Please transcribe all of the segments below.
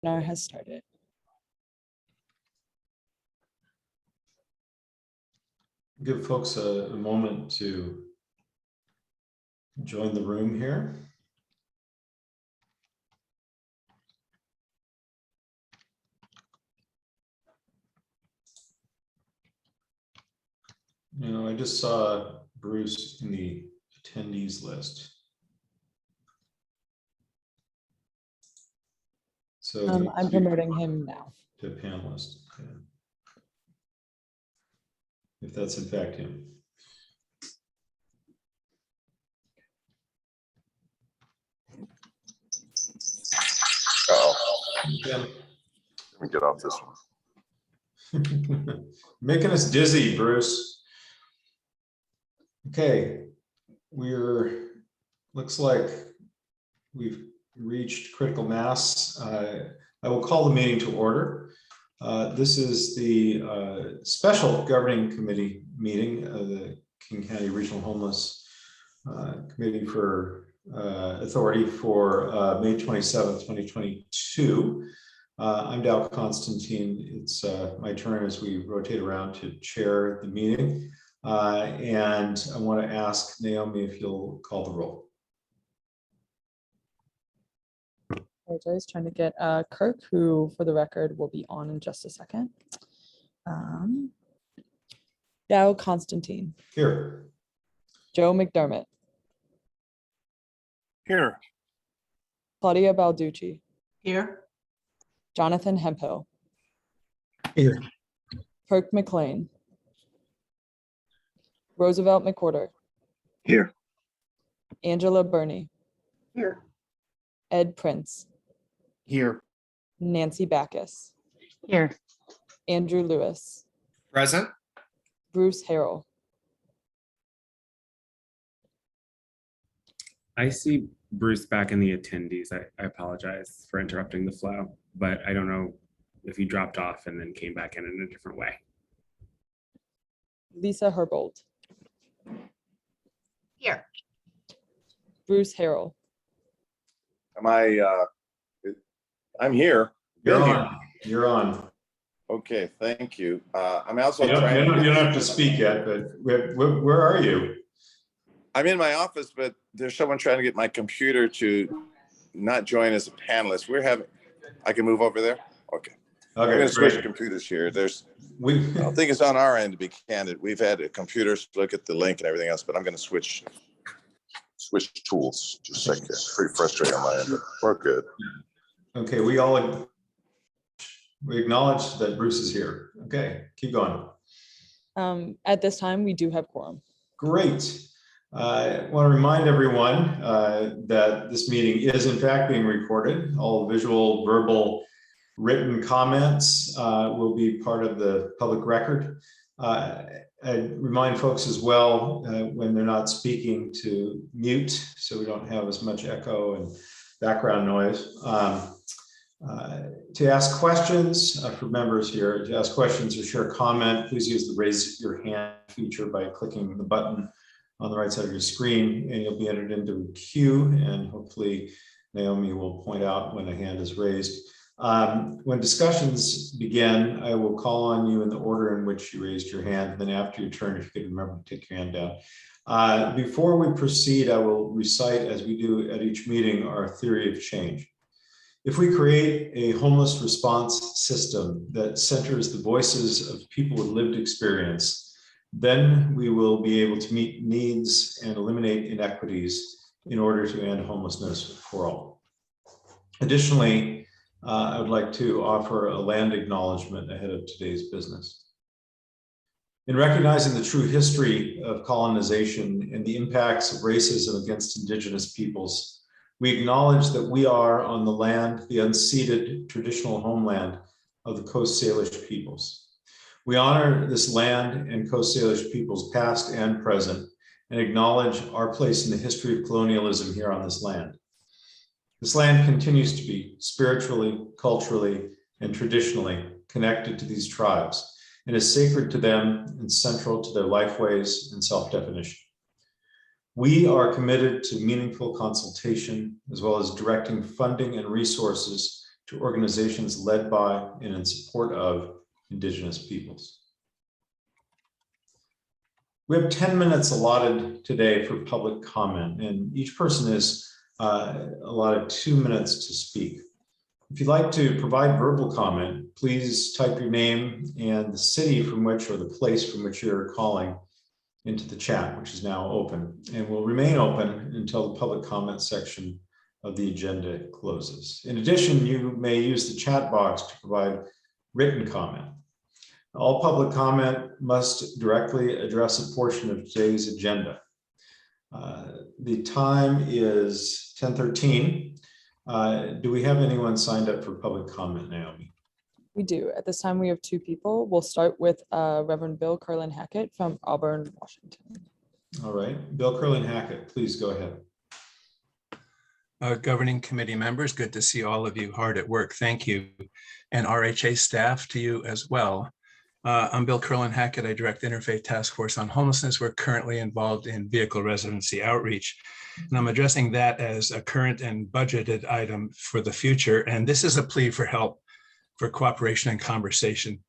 Webinar has started. Give folks a moment to join the room here. You know, I just saw Bruce in the attendees list. So I'm promoting him now. to panelist. Okay. If that's in fact him. Oh, let me get off this one. Making us dizzy, Bruce. Okay, looks like we've reached critical mass. I will call the meeting to order. This is the special governing committee meeting of the King County Regional Homeless Committee for Authority for May 27th, 2022. I'm Dow Constantine. It's my turn as we rotate around to chair the meeting. And I want to ask Naomi if you'll call the roll. Apologize, trying to get Kirk, who for the record will be on in just a second. Dow Constantine. Here. Joe McDermott. Here. Claudia Balducci. Here. Jonathan Hemphill. Here. Kirk McLean. Roosevelt McWhorter. Here. Angela Burney. Here. Ed Prince. Here. Nancy Backus. Here. Andrew Lewis. Present. Bruce Harrell. I see Bruce back in the attendees. I apologize for interrupting the flow, but I don't know if he dropped off and then came back in a different way. Lisa Herbold. Here. Bruce Harrell. I'm here. You're Been on. You're on. Okay, thank you. I'm also You trying. don't have to speak yet, but where are you? I'm in my office, but there's someone trying to get my computer to not join as a panelist. I can move over there? Okay. I'm Okay, gonna switch great. computers here. I We, don't think it's on our end, to be candid. We've had a computer look at the link and everything else, but I'm gonna switch tools. Just a second. It's pretty frustrating on my end, but we're good. okay, we acknowledge that Bruce is here. Okay, keep going. At this time, we do have quorum. Great. I want to remind everyone that this meeting is in fact being recorded. All visual, verbal, written comments will be part of the public record. I remind folks as well when they're not speaking to mute so we don't have as much echo and background noise. To ask questions for members here, to ask questions or share comment, please use the raise your hand feature by clicking the button on the right side of your screen, and you'll be entered into a queue, and hopefully Naomi will point out when a hand is raised. When discussions begin, I will call on you in the order in which you raised your hand, and then after your turn, if you could remember to take your hand down. Before we proceed, I will recite, as we do at each meeting, our theory of change. If we create a homeless response system that centers the voices of people with lived experience, then we will be able to meet needs and eliminate inequities in order to end homelessness for all. Additionally, I would like to offer a land acknowledgement ahead of today's business. In recognizing the true history of colonization and the impacts of racism against Indigenous peoples, we acknowledge that we are on the land, the unceded traditional homeland of the Coast Salish peoples. We honor this land and Coast Salish peoples past and present and acknowledge our place in the history of colonialism here on this land. This land continues to be spiritually, culturally, and traditionally connected to these tribes and is sacred to them and central to their lifeways and self-definition. We are committed to meaningful consultation as well as directing funding and resources to organizations led by and in support of Indigenous peoples. We have 10 minutes allotted today for public comment, and each person is allotted 2 minutes to speak. If you'd like to provide verbal comment, please type your name and the city from which, or the place from which you're calling, into the chat, which is now open, and will remain open until the public comment section of the agenda closes. In addition, you may use the chat box to provide written comment. All public comment must directly address a portion of today's agenda. The time is 10:13. Do we have anyone signed up for public comment, Naomi? We do. At this time, we have 2 people. We'll start with Reverend Bill Curlin Hackett from Auburn, Washington. All right, Bill Curlin Hackett, please go ahead. Governing committee members, good to see all of you hard at work. Thank you. And RHA staff, to you as well. I'm Bill Curlin Hackett. I direct Interfaith Task Force on Homelessness. We're currently involved in vehicle residency outreach. And I'm addressing that as a current and budgeted item for the future. And this is a plea for help, for cooperation and conversation.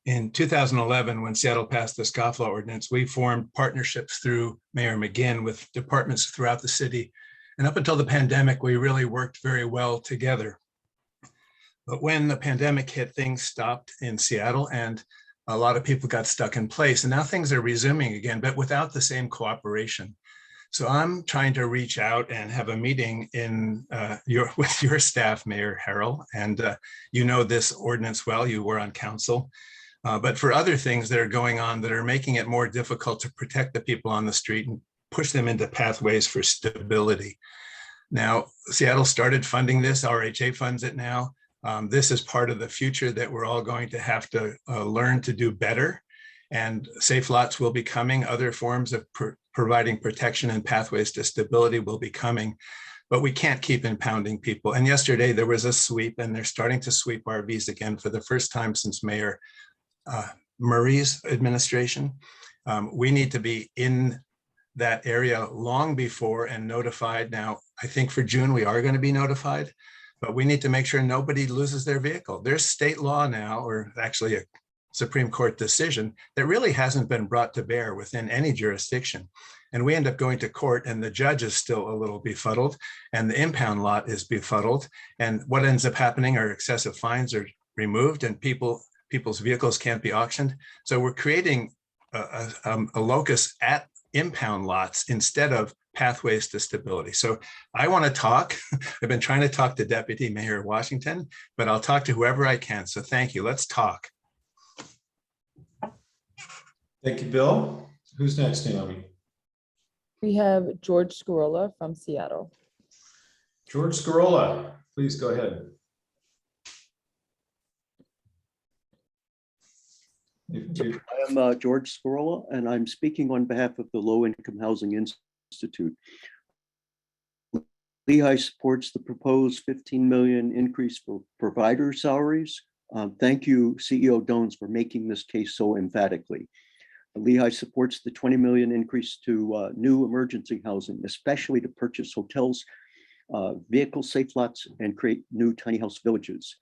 In 2011, when Seattle passed the scofflaw ordinance, we formed partnerships through Mayor McGinn with departments throughout the city. And up until the pandemic, we really worked very well together. But when the pandemic hit, things stopped in Seattle and a lot of people got stuck in place. And now things are resuming again, but without the same cooperation. So I'm trying to reach out and have a meeting with your staff, Mayor Harrell, and you know this ordinance well, you were on council. But for other things that are going on that are making it more difficult to protect the people on the street and push them into pathways for stability. Now, Seattle started funding this, RHA funds it now. This is part of the future that we're all going to have to learn to do better. And safe lots will be coming. Other forms of providing protection and pathways to stability will be coming. But we can't keep impounding people. And yesterday there was a sweep, and they're starting to sweep RVs again for the first time since Mayor Murray's administration. We need to be in that area long before and notified. Now, I think for June we are going to be notified. But we need to make sure nobody loses their vehicle. There's state law now, or actually a Supreme Court decision that really hasn't been brought to bear within any jurisdiction. And we end up going to court and the judge is still a little befuddled and the impound lot is befuddled. And what ends up happening are excessive fines are removed and people's vehicles can't be auctioned. So we're creating a locus at impound lots instead of pathways to stability. So I want to talk. I've been trying to talk to Deputy Mayor Washington, but I'll talk to whoever I can. So thank you. Let's talk. Thank you, Bill. Who's next, Naomi? We have George Scarola from Seattle. George Scarola, please go ahead. I am George Scarola, and I'm speaking on behalf of the Low Income Housing Institute. Lehigh supports the proposed $15 million increase for provider salaries. Thank you, CEO Dones, for making this case so emphatically. Lehigh supports the $20 million increase to new emergency housing, especially to purchase hotels, vehicle safe lots, and create new tiny house villages.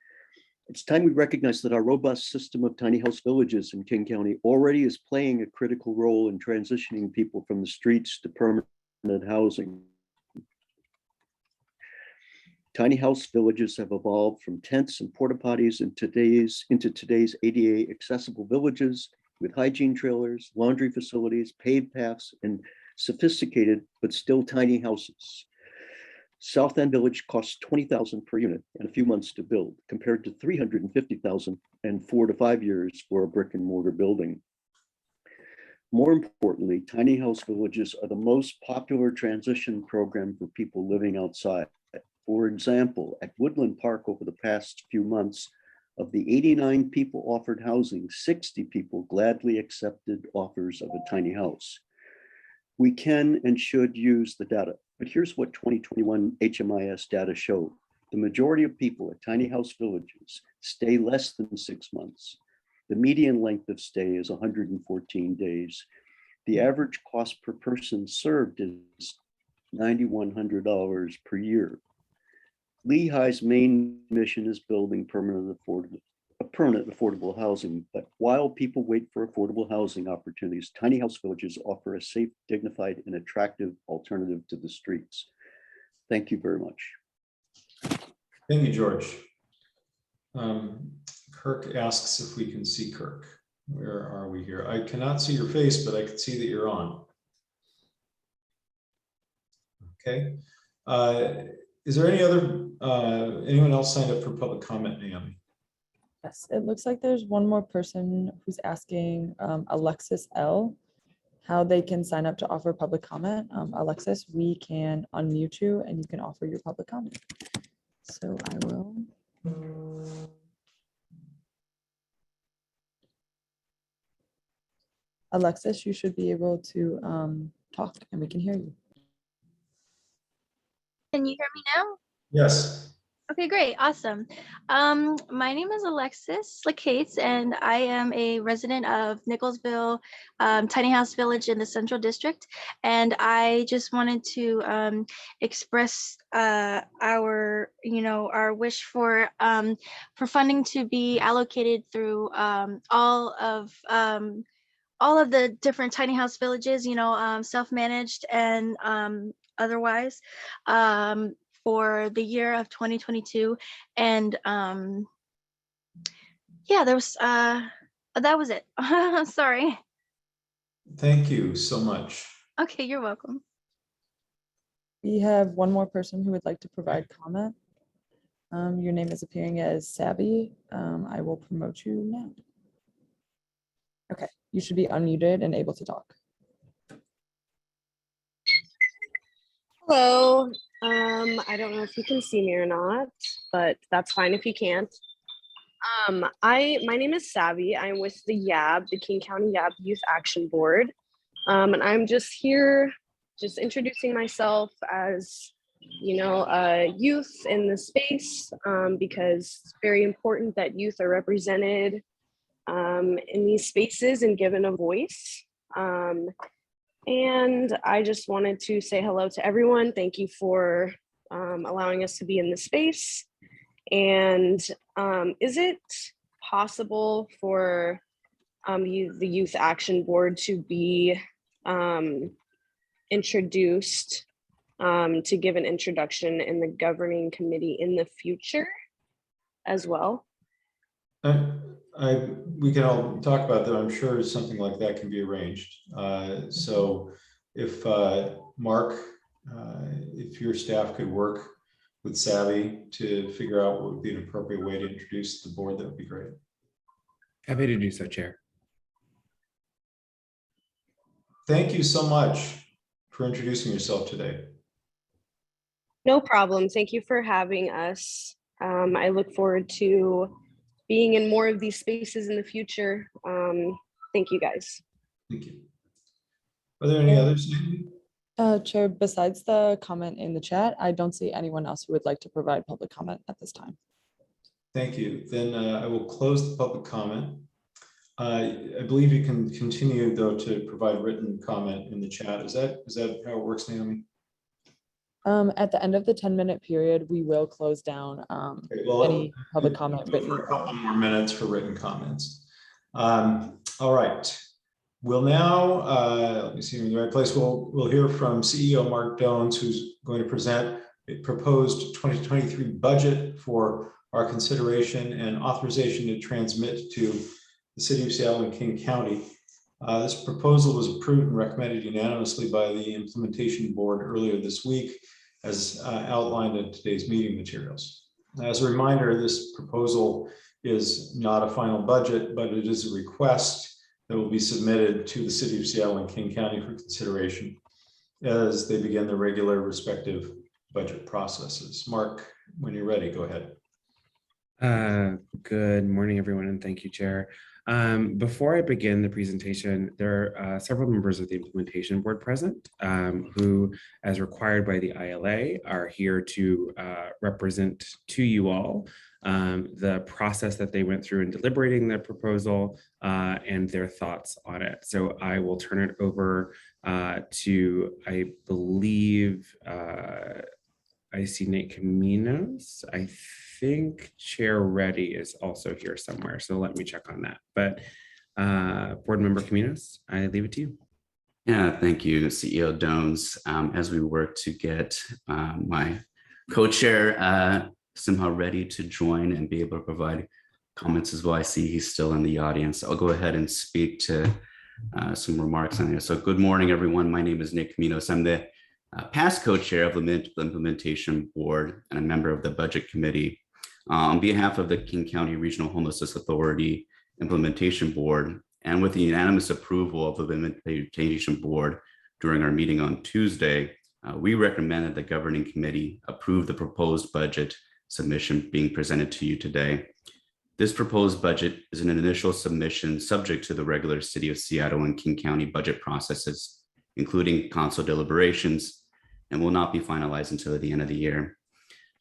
It's time we recognize that our robust system of tiny house villages in King County already is playing a critical role in transitioning people from the streets to permanent housing. Tiny house villages have evolved from tents and porta potties into today's ADA accessible villages with hygiene trailers, laundry facilities, paved paths, and sophisticated but still tiny houses. South End Village costs $20,000 per unit and a few months to build, compared to $350,000 and 4 to 5 years for a brick and mortar building. More importantly, tiny house villages are the most popular transition program for people living outside. For example, at Woodland Park over the past few months, of the 89 people offered housing, 60 people gladly accepted offers of a tiny house. We can and should use the data, but here's what 2021 HMIS data showed. The majority of people at tiny house villages stay less than 6 months. The median length of stay is 114 days. The average cost per person served is $9,100 per year. Lehigh's main mission is building permanent affordable housing, but while people wait for affordable housing opportunities, tiny house villages offer a safe, dignified, and attractive alternative to the streets. Thank you very much. Thank you, George. Kirk asks if we can see Kirk. Where are we here? I cannot see your face, but I can see that you're on. Okay. Is there any other, anyone else signed up for public comment, Naomi? Yes, it looks like there's one more person who's asking Alexis L. how they can sign up to offer public comment. Alexis, we can unmute you and you can offer your public comment. So I will. Alexis, you should be able to talk and we can hear you. Can you hear me now? Yes. Okay, great. Awesome. My name is Alexis Lacates, and I am a resident of Nicholsville Tiny House Village in the Central District. And I just wanted to express our wish for funding to be allocated through all of the different tiny house villages, self-managed and otherwise, for the year of 2022. And yeah, that was it. Sorry. Thank you so much. Okay, you're welcome. We have one more person who would like to provide comment. Your name is appearing as Savvy. I will promote you now. Okay, you should be unmuted and able to talk. Hello. I don't know if you can see me or not, but that's fine if you can't. My name is Savvy. I'm with the YAB, the King County YAB Youth Action Board. And I'm just here, just introducing myself as, a youth in the space, because it's very important that youth are represented in these spaces and given a voice. And I just wanted to say hello to everyone. Thank you for allowing us to be in this space. And is it possible for the Youth Action Board to be introduced, to give an introduction in the governing committee in the future as well? We can all talk about that. I'm sure something like that can be arranged. So if Mark, if your staff could work with Savvy to figure out what would be an appropriate way to introduce the board, that would be great. Happy to do so, Chair. Thank you so much for introducing yourself today. No problem. Thank you for having us. I look forward to being in more of these spaces in the future. Thank you, guys. Thank you. Are there any others? Chair, besides the comment in the chat, I don't see anyone else who would like to provide public comment at this time. Thank you. Then I will close the public comment. I believe you can continue though to provide written comment in the chat. Is that how it works, Naomi? At the end of the 10-minute period, we will close down Okay, well, any public comment written. For a couple more minutes for written comments. All right. We'll now, let me see in the right place. We'll hear from CEO Mark Dones, who's going to present a proposed 2023 budget for our consideration and authorization to transmit to the City of Seattle and King County. This proposal was approved and recommended unanimously by the Implementation Board earlier this week, as outlined in today's meeting materials. As a reminder, this proposal is not a final budget, but it is a request that will be submitted to the City of Seattle and King County for consideration as they begin their regular respective budget processes. Mark, when you're ready, go ahead. Good morning, everyone, and thank you, Chair. Before I begin the presentation, there are several members of the Implementation Board present who, as required by the ILA, are here to represent to you all the process that they went through in deliberating the proposal and their thoughts on it. So I will turn it over to, I believe I see Nate Caminos. I think Chair Reddy is also here somewhere, so let me check on that. But Board Member Caminos, I leave it to you. Yeah, thank you, CEO Dones. As we work to get my co-chair somehow ready to join and be able to provide comments as well. I see he's still in the audience. I'll go ahead and speak to some remarks on here. So good morning, everyone. My name is Nick Caminos. I'm the past co-chair of the Implementation Board and a member of the Budget Committee. On behalf of the King County Regional Homelessness Authority Implementation Board, and with the unanimous approval of the Implementation Board during our meeting on Tuesday, we recommend that the Governing Committee approve the proposed budget submission being presented to you today. This proposed budget is an initial submission subject to the regular City of Seattle and King County budget processes, including council deliberations, and will not be finalized until the end of the year.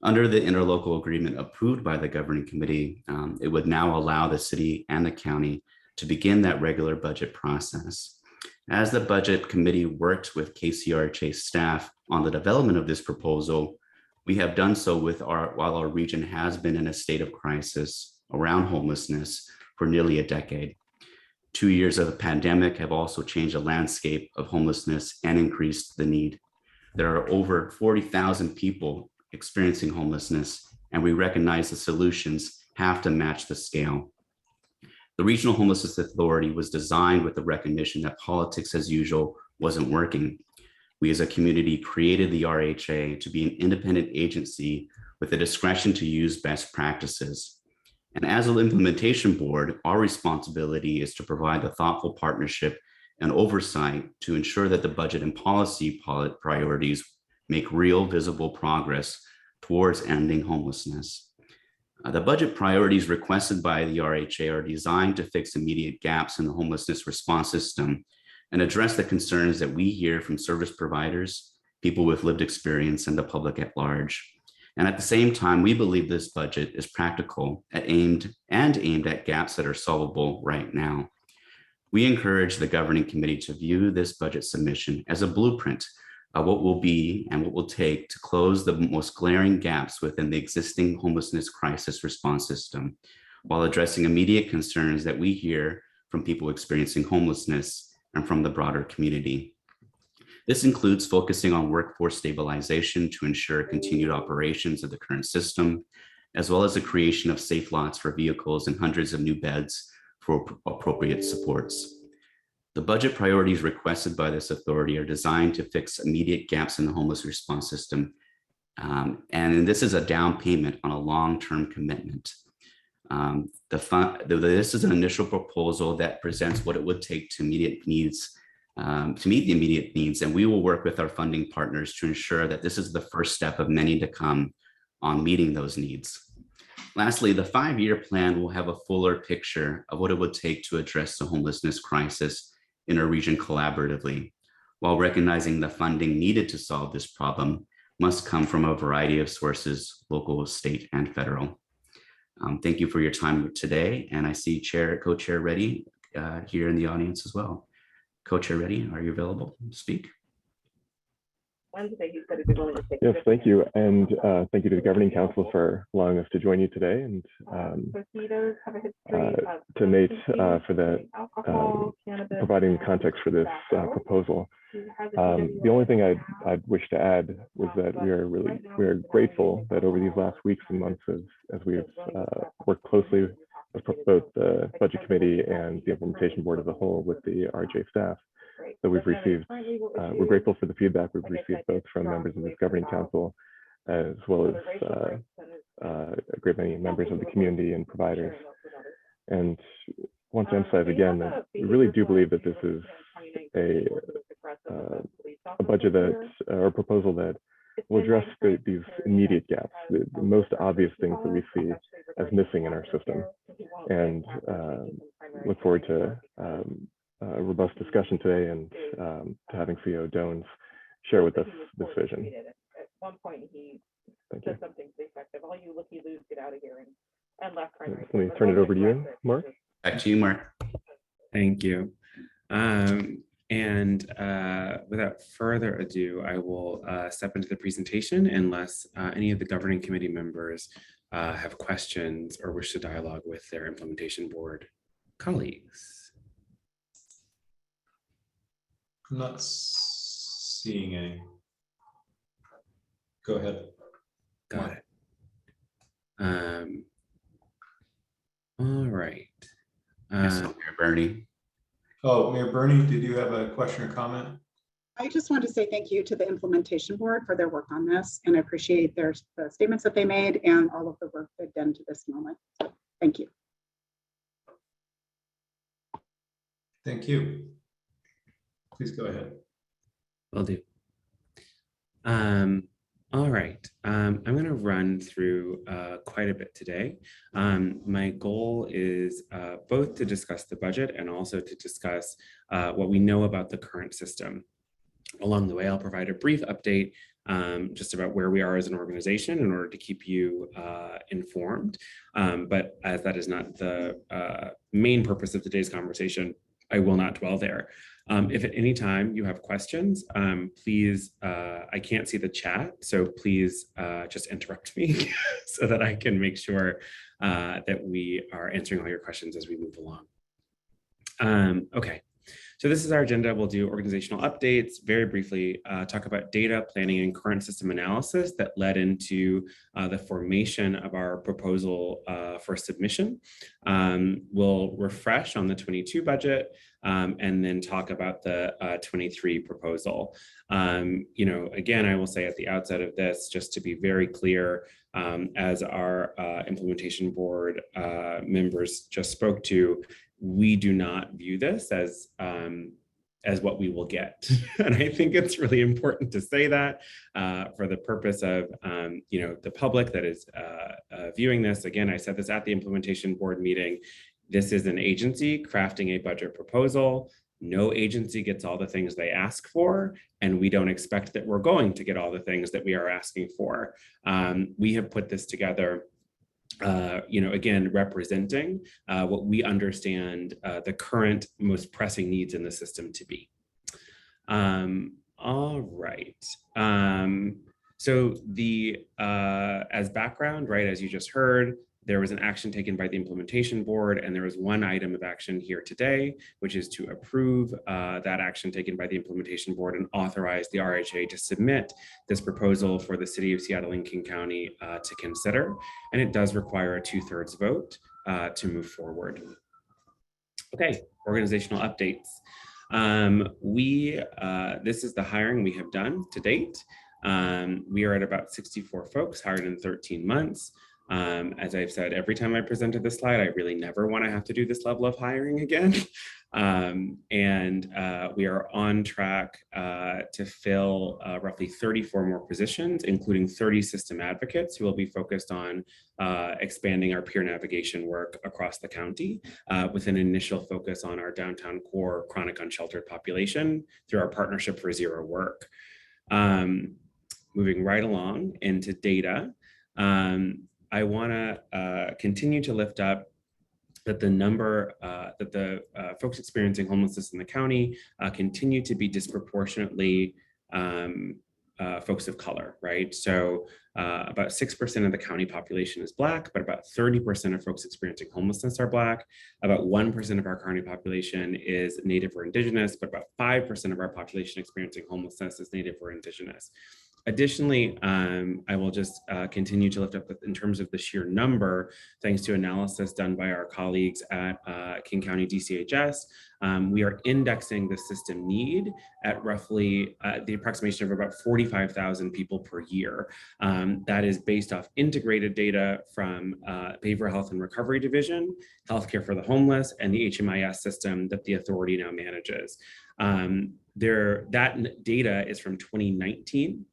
Under the interlocal agreement approved by the Governing Committee, it would now allow the city and the county to begin that regular budget process. As the Budget Committee worked with KCRHA staff on the development of this proposal, we have done so while our region has been in a state of crisis around homelessness for nearly a decade. 2 years of the pandemic have also changed the landscape of homelessness and increased the need. There are over 40,000 people experiencing homelessness, and we recognize the solutions have to match the scale. The Regional Homelessness Authority was designed with the recognition that politics as usual wasn't working. We as a community created the RHA to be an independent agency with the discretion to use best practices. And as an implementation board, our responsibility is to provide the thoughtful partnership and oversight to ensure that the budget and policy priorities make real visible progress towards ending homelessness. The budget priorities requested by the RHA are designed to fix immediate gaps in the homelessness response system and address the concerns that we hear from service providers, people with lived experience, and the public at large. And at the same time, we believe this budget is practical and aimed at gaps that are solvable right now. We encourage the Governing Committee to view this budget submission as a blueprint of what will be and what will take to close the most glaring gaps within the existing homelessness crisis response system, while addressing immediate concerns that we hear from people experiencing homelessness and from the broader community. This includes focusing on workforce stabilization to ensure continued operations of the current system, as well as the creation of safe lots for vehicles and hundreds of new beds for appropriate supports. The budget priorities requested by this authority are designed to fix immediate gaps in the homeless response system. And this is a down payment on a long-term commitment. This is an initial proposal that presents what it would take to meet the immediate needs, and we will work with our funding partners to ensure that this is the first step of many to come on meeting those needs. Lastly, the 5-year plan will have a fuller picture of what it would take to address the homelessness crisis in our region collaboratively, while recognizing the funding needed to solve this problem must come from a variety of sources, local, state, and federal. Thank you for your time today. And I see Co-Chair Reddy here in the audience as well. Co-Chair Reddy, are you available to speak? Yes, thank you. And thank you to the Governing Council for allowing us to join you today, and to Nate for providing context for this proposal. The only thing I'd wish to add was that we are grateful that over these last weeks and months, as we've worked closely with both the Budget Committee and the Implementation Board as a whole with the RJ staff, that we've received. We're grateful for the feedback we've received both from members of this Governing Council as well as a great many members of the community and providers. And want to emphasize again that we really do believe that this is a budget or proposal that will address these immediate gaps, the most obvious things that we see as missing in our system. And look forward to a robust discussion today and to having CEO Dones share with us this vision. At one point, he said something to the effect of, all you looky-loos, get out of here, and left. Let me turn it over to you, Mark. Back to you, Mark. Thank you. And And without further ado, I will step into the presentation unless any of the governing committee members have questions or wish to dialogue with their implementation board colleagues. I'm not seeing any. Go ahead. Got it. All right. Yes, Mayor Bernie. Oh, Mayor Bernie, did you have a question or comment? I just want to say thank you to the implementation board for their work on this, and I appreciate the statements that they made and all of the work they've done to this moment. So, thank you. Thank you. Please go ahead. Will do. All right, I'm going to run through quite a bit today. My goal is both to discuss the budget and also to discuss what we know about the current system. Along the way, I'll provide a brief update just about where we are as an organization in order to keep you informed. But as that is not the main purpose of today's conversation, I will not dwell there. If at any time you have questions, please, I can't see the chat, so please just interrupt me so that I can make sure that we are answering all your questions as we move along. Okay. So this is our agenda. We'll do organizational updates, very briefly, talk about data planning and current system analysis that led into the formation of our proposal for submission. We'll refresh on the 22 budget and then talk about the 23 proposal. You know, again, I will say at the outset of this, just to be very clear, as our implementation board members just spoke to, we do not view this as what we will get. And I think it's really important to say that for the purpose of, you know, the public that is viewing this. Again, I said this at the implementation board meeting. This is an agency crafting a budget proposal. No agency gets all the things they ask for, and we don't expect that we're going to get all the things that we are asking for. We have put this together you know, again, representing what we understand the current most pressing needs in the system to be. All right. So the as background, right, as you just heard, there was an action taken by the implementation board, and there was one item of action here today, which is to approve that action taken by the implementation board and authorize the RHA to submit this proposal for the city of Seattle and King County to consider. And it does require a 2/3 vote to move forward. Okay, organizational updates. This is the hiring we have done to date. We are at about 64 folks hired in 13 months. As I've said, every time I presented this slide, I really never want to have to do this level of hiring again. We are on track to fill roughly 34 more positions, including 30 system advocates who will be focused on expanding our peer navigation work across the county with an initial focus on our downtown core chronic unsheltered population through our partnership for Zero Work. Moving right along into data. I want to continue to lift up that the number that the folks experiencing homelessness in the county continue to be disproportionately folks of color, right? So about 6% of the county population is Black, but about 30% of folks experiencing homelessness are Black. About 1% of our county population is Native or Indigenous, but about 5% of our population experiencing homelessness is Native or Indigenous. Additionally, I will just continue to lift up in terms of the sheer number, thanks to analysis done by our colleagues at King County DCHS. We are indexing the system need at roughly the approximation of about 45,000 people per year. That is based off integrated data from Behavioral Health and Recovery Division, Healthcare for the Homeless, and the HMIS system that the authority now manages. That data is from 2019.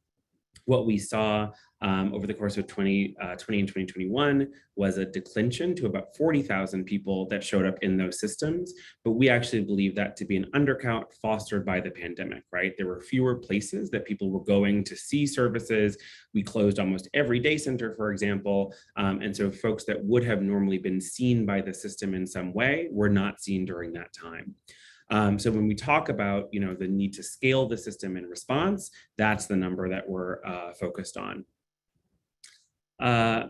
What we saw over the course of 2020 and 2021 was a declension to about 40,000 people that showed up in those systems. But we actually believe that to be an undercount fostered by the pandemic, right? There were fewer places that people were going to see services. We closed almost every day center, for example. And so folks that would have normally been seen by the system in some way were not seen during that time. So when we talk about, the need to scale the system in response, that's the number that we're focused on.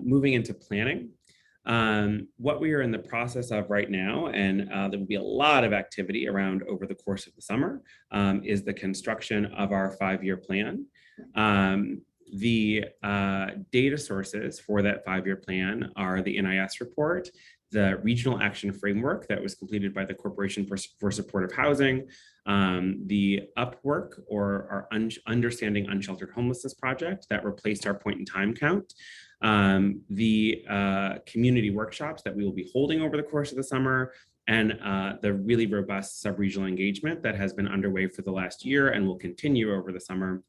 Moving into planning. What we are in the process of right now, and there will be a lot of activity around over the course of the summer, is the construction of our 5-year plan. The data sources for that 5-year plan are the NIS report, the regional action framework that was completed by the Corporation for Supportive Housing, the Upwork or our Understanding Unsheltered Homelessness project that replaced our point in time count, the community workshops that we will be holding over the course of the summer, and the really robust sub-regional engagement that has been underway for the last year and will continue over the summer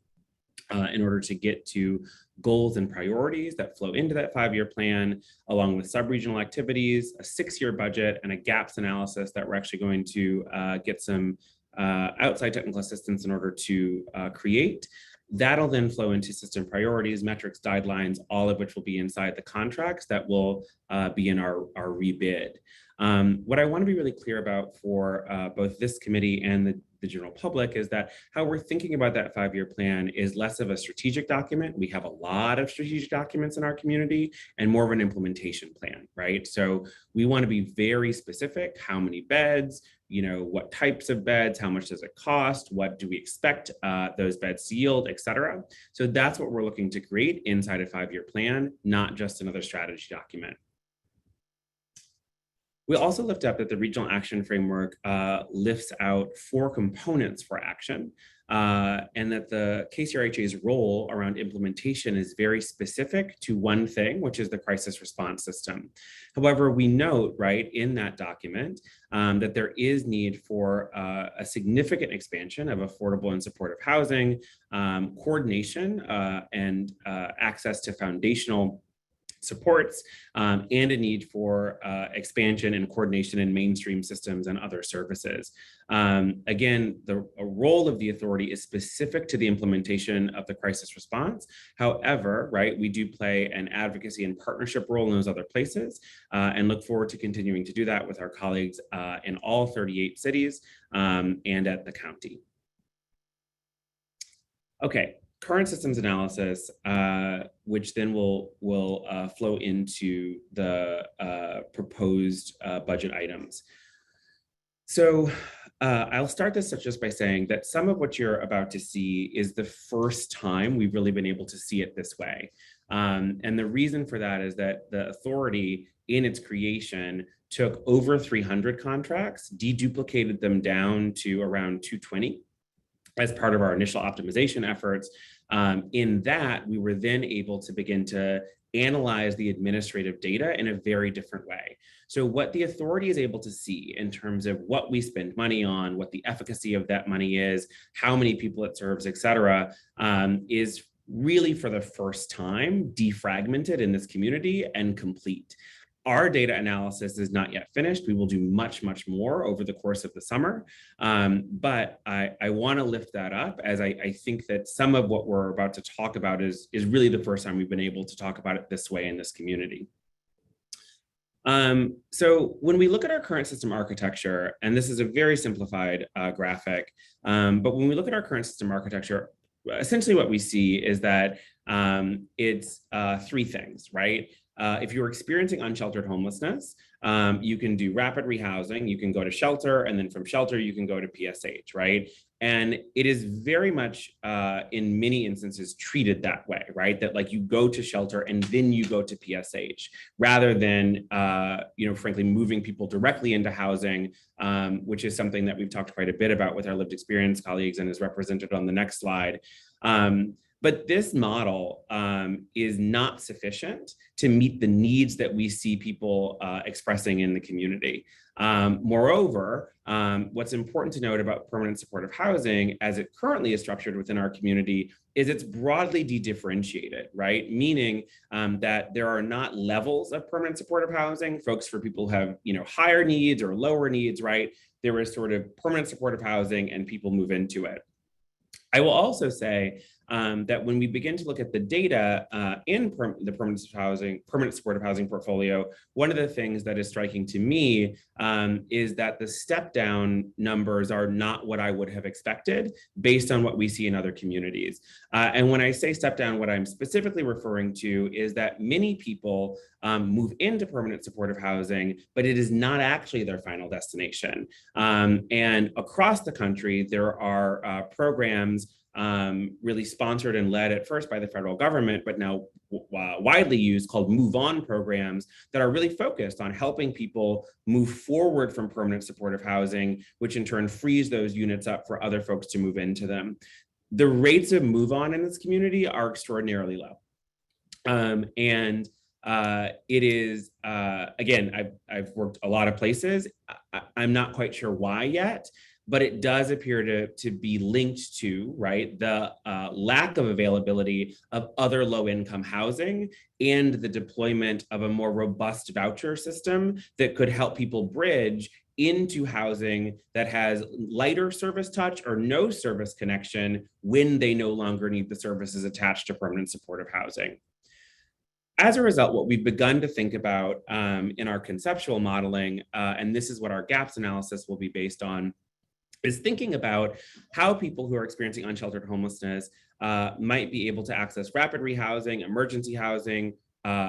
in order to get to goals and priorities that flow into that 5-year plan, along with sub-regional activities, a 6-year budget, and a gaps analysis that we're actually going to get some outside technical assistance in order to create. That'll then flow into system priorities, metrics, guidelines, all of which will be inside the contracts that will be in our rebid. What I want to be really clear about for both this committee and the general public is that how we're thinking about that 5-year plan is less of a strategic document. We have a lot of strategic documents in our community and more of an implementation plan, right? So we want to be very specific. How many beds, what types of beds, how much does it cost, what do we expect those beds to yield, et cetera. So that's what we're looking to create inside a 5-year plan, not just another strategy document. We also lift up that the regional action framework lifts out 4 components for action, and that the KCRHA's role around implementation is very specific to one thing, which is the crisis response system. However, we note, right, in that document that there is need for a significant expansion of affordable and supportive housing, coordination and access to foundational supports, and a need for expansion and coordination in mainstream systems and other services. Again, the role of the authority is specific to the implementation of the crisis response. However, right, we do play an advocacy and partnership role in those other places, and look forward to continuing to do that with our colleagues in all 38 cities and at the county. Okay. Current systems analysis, which then will flow into the proposed budget items. So I'll start this just by saying that some of what you're about to see is the first time we've really been able to see it this way. And the reason for that is that the authority in its creation took over 300 contracts, deduplicated them down to around 220 as part of our initial optimization efforts. In that, we were then able to begin to analyze the administrative data in a very different way. So what the authority is able to see in terms of what we spend money on, what the efficacy of that money is, how many people it serves, et cetera, is really for the first time defragmented in this community and complete. Our data analysis is not yet finished. We will do much, much more over the course of the summer. But I want to lift that up as I think that some of what we're about to talk about is really the first time we've been able to talk about it this way in this community. So when we look at our current system architecture, and this is a very simplified graphic, but when we look at our current system architecture, essentially what we see is that it's 3 things, right? If you're experiencing unsheltered homelessness, you can do rapid rehousing, you can go to shelter, and then from shelter, you can go to PSH, right? And it is very much, in many instances, treated that way, right? That like you go to shelter and then you go to PSH, rather than, frankly, moving people directly into housing, which is something that we've talked quite a bit about with our lived experience colleagues and is represented on the next slide. But this model is not sufficient to meet the needs that we see people expressing in the community. Moreover, what's important to note about permanent supportive housing as it currently is structured within our community is it's broadly de-differentiated, right? Meaning that there are not levels of permanent supportive housing, folks for people who have higher needs or lower needs, right? There is sort of permanent supportive housing and people move into it. I will also say that when we begin to look at the data in the permanent supportive housing portfolio, one of the things that is striking to me is that the step down numbers are not what I would have expected based on what we see in other communities. And when I say step down, what I'm specifically referring to is that many people move into permanent supportive housing, but it is not actually their final destination. And across the country, there are programs really sponsored and led at first by the federal government, but now widely used, called Move On programs that are really focused on helping people move forward from permanent supportive housing, which in turn frees those units up for other folks to move into them. The rates of move on in this community are extraordinarily low. It is, again, I've worked a lot of places. I'm not quite sure why yet, but it does appear to be linked to, right, the lack of availability of other low-income housing and the deployment of a more robust voucher system that could help people bridge into housing that has lighter service touch or no service connection when they no longer need the services attached to permanent supportive housing. As a result, what we've begun to think about in our conceptual modeling, and this is what our gaps analysis will be based on, is thinking about how people who are experiencing unsheltered homelessness might be able to access rapid rehousing, emergency housing,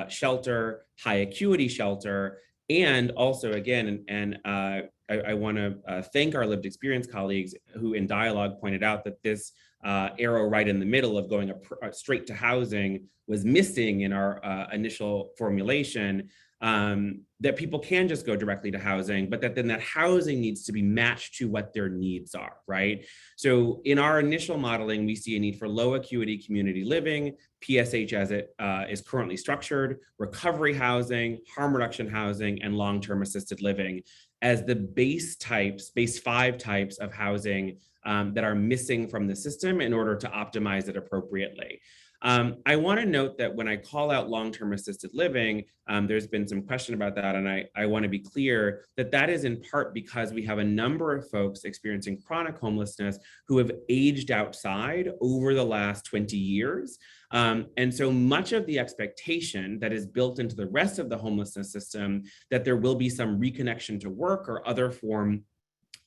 shelter, high acuity shelter, and also, again, I want to thank our lived experience colleagues who in dialogue pointed out that this arrow right in the middle of going straight to housing was missing in our initial formulation, that people can just go directly to housing, but that then that housing needs to be matched to what their needs are, right? So in our initial modeling, we see a need for low acuity community living, PSH as it is currently structured, recovery housing, harm reduction housing, and long-term assisted living as the base 5 types of housing that are missing from the system in order to optimize it appropriately. I want to note that when I call out long-term assisted living, there's been some question about that, and I want to be clear that that is in part because we have a number of folks experiencing chronic homelessness who have aged outside over the last 20 years. And so much of the expectation that is built into the rest of the homelessness system that there will be some reconnection to work or other form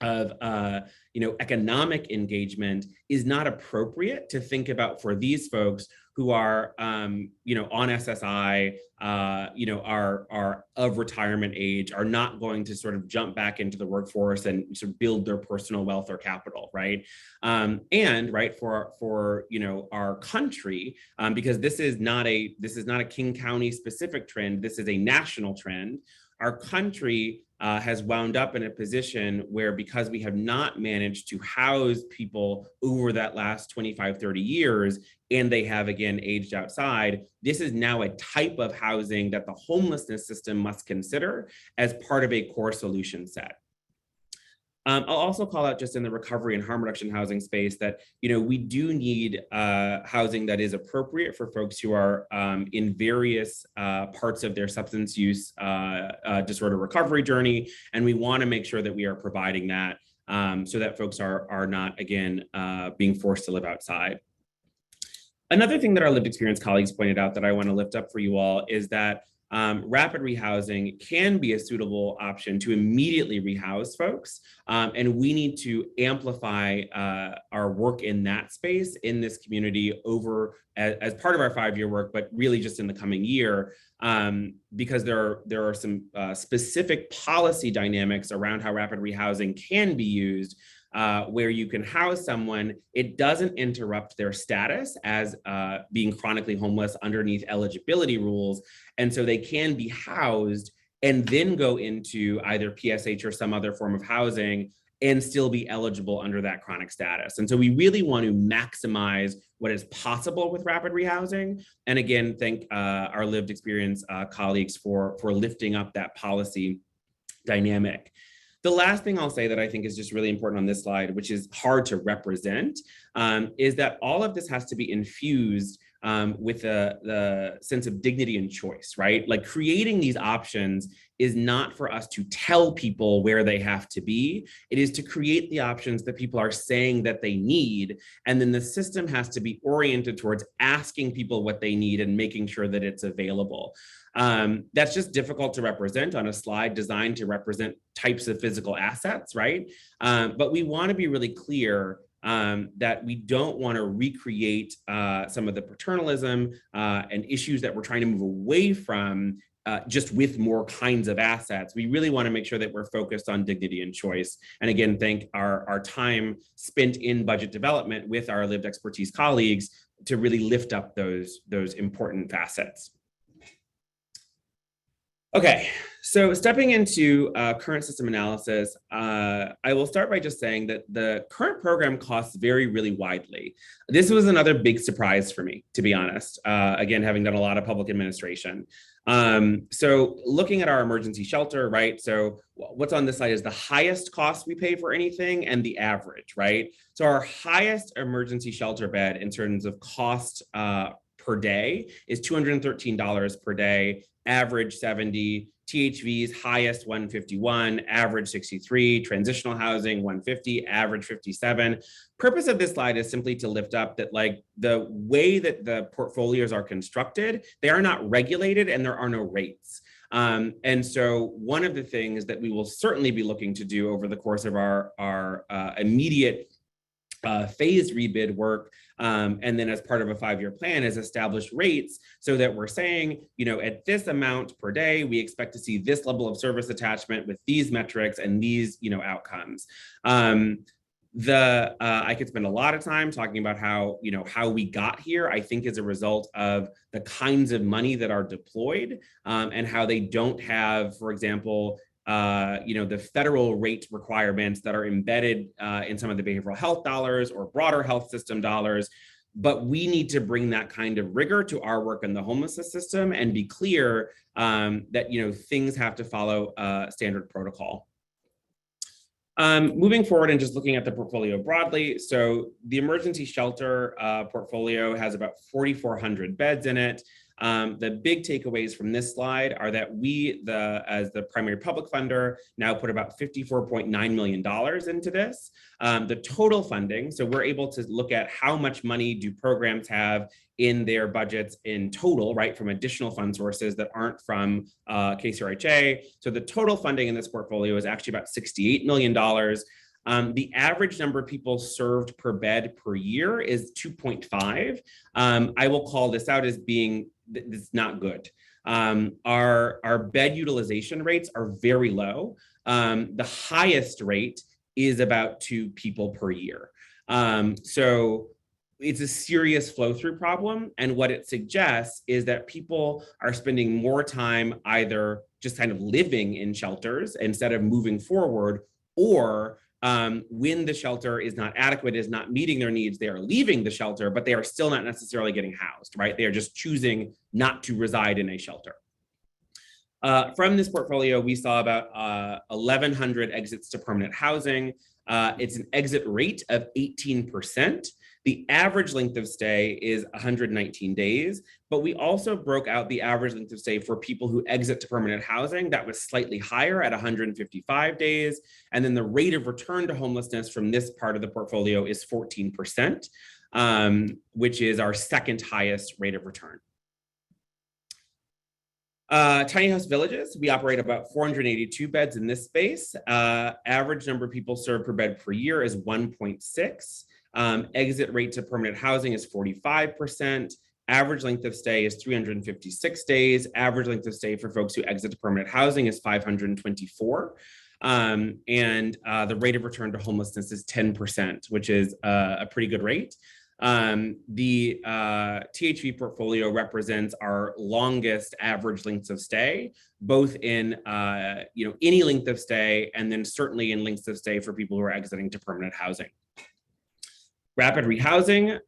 of economic engagement is not appropriate to think about for these folks who are on SSI, are of retirement age, are not going to sort of jump back into the workforce and sort of build their personal wealth or capital, right? For our country, because this is not a King County specific trend, this is a national trend. Our country has wound up in a position where, because we have not managed to house people over that last 25, 30 years, and they have again aged outside, this is now a type of housing that the homelessness system must consider as part of a core solution set. I'll also call out just in the recovery and harm reduction housing space that, we do need housing that is appropriate for folks who are in various parts of their substance use disorder recovery journey. And we want to make sure that we are providing that so that folks are not, again, being forced to live outside. Another thing that our lived experience colleagues pointed out that I want to lift up for you all is that rapid rehousing can be a suitable option to immediately rehouse folks. And we need to amplify our work in that space in this community as part of our 5-year work, but really just in the coming year, because there are some specific policy dynamics around how rapid rehousing can be used, where you can house someone, it doesn't interrupt their status as being chronically homeless underneath eligibility rules. And so they can be housed and then go into either PSH or some other form of housing and still be eligible under that chronic status. And so we really want to maximize what is possible with rapid rehousing. And again, thank our lived experience colleagues for lifting up that policy dynamic. The last thing I'll say that I think is just really important on this slide, which is hard to represent, is that all of this has to be infused with the sense of dignity and choice, right? Like creating these options is not for us to tell people where they have to be. It is to create the options that people are saying that they need. And then the system has to be oriented towards asking people what they need and making sure that it's available. That's just difficult to represent on a slide designed to represent types of physical assets, right? But we want to be really clear that we don't want to recreate some of the paternalism and issues that we're trying to move away from just with more kinds of assets. We really want to make sure that we're focused on dignity and choice. And again, thank our time spent in budget development with our lived expertise colleagues to really lift up those important facets. Okay, so stepping into current system analysis, I will start by just saying that the current program costs vary really widely. This was another big surprise for me, to be honest, again, having done a lot of public administration. So looking at our emergency shelter, right? So what's on this slide is the highest cost we pay for anything and the average, right? So our highest emergency shelter bed in terms of cost per day is $213 per day, average 70, THV's highest 151, average 63, transitional housing 150, average 57. Purpose of this slide is simply to lift up that like the way that the portfolios are constructed, they are not regulated and there are no rates. And so one of the things that we will certainly be looking to do over the course of our immediate phased rebid work, and then as part of a 5-year plan is establish rates so that we're saying, you know, at this amount per day, we expect to see this level of service attachment with these metrics and these, you know, outcomes. I could spend a lot of time talking about how, you know, how we got here, I think is a result of the kinds of money that are deployed and how they don't have, for example, you know, the federal rate requirements that are embedded in some of the behavioral health dollars or broader health system dollars. But we need to bring that kind of rigor to our work in the homelessness system and be clear that, you know, things have to follow standard protocol. Moving forward and just looking at the portfolio broadly. So the emergency shelter portfolio has about 4,400 beds in it. The big takeaways from this slide are that we, as the primary public funder, now put about $54.9 million into this. The total funding, so we're able to look at how much money do programs have in their budgets in total, right, from additional fund sources that aren't from KCRHA. So the total funding in this portfolio is actually about $68 million. The average number of people served per bed per year is 2.5. I will call this out as being, it's not good. Our bed utilization rates are very low. The highest rate is about 2 people per year. So it's a serious flow through problem. And what it suggests is that people are spending more time either just kind of living in shelters instead of moving forward, or when the shelter is not adequate, is not meeting their needs, they are leaving the shelter, but they are still not necessarily getting housed, right? They are just choosing not to reside in a shelter. From this portfolio, we saw about 1,100 exits to permanent housing. It's an exit rate of 18%. The average length of stay is 119 days, but we also broke out the average length of stay for people who exit to permanent housing. That was slightly higher at 155 days. And then the rate of return to homelessness from this part of the portfolio is 14%, which is our second highest rate of return. Tiny house villages, we operate about 482 beds in this space. Average number of people served per bed per year is 1.6. Exit rate to permanent housing is 45%. Average length of stay is 356 days. Average length of stay for folks who exit to permanent housing is 524. And the rate of return to homelessness is 10%, which is a pretty good rate. The THV portfolio represents our longest average lengths of stay, both in you know, any length of stay, and then certainly in lengths of stay for people who are exiting to permanent housing. Rapid rehousing,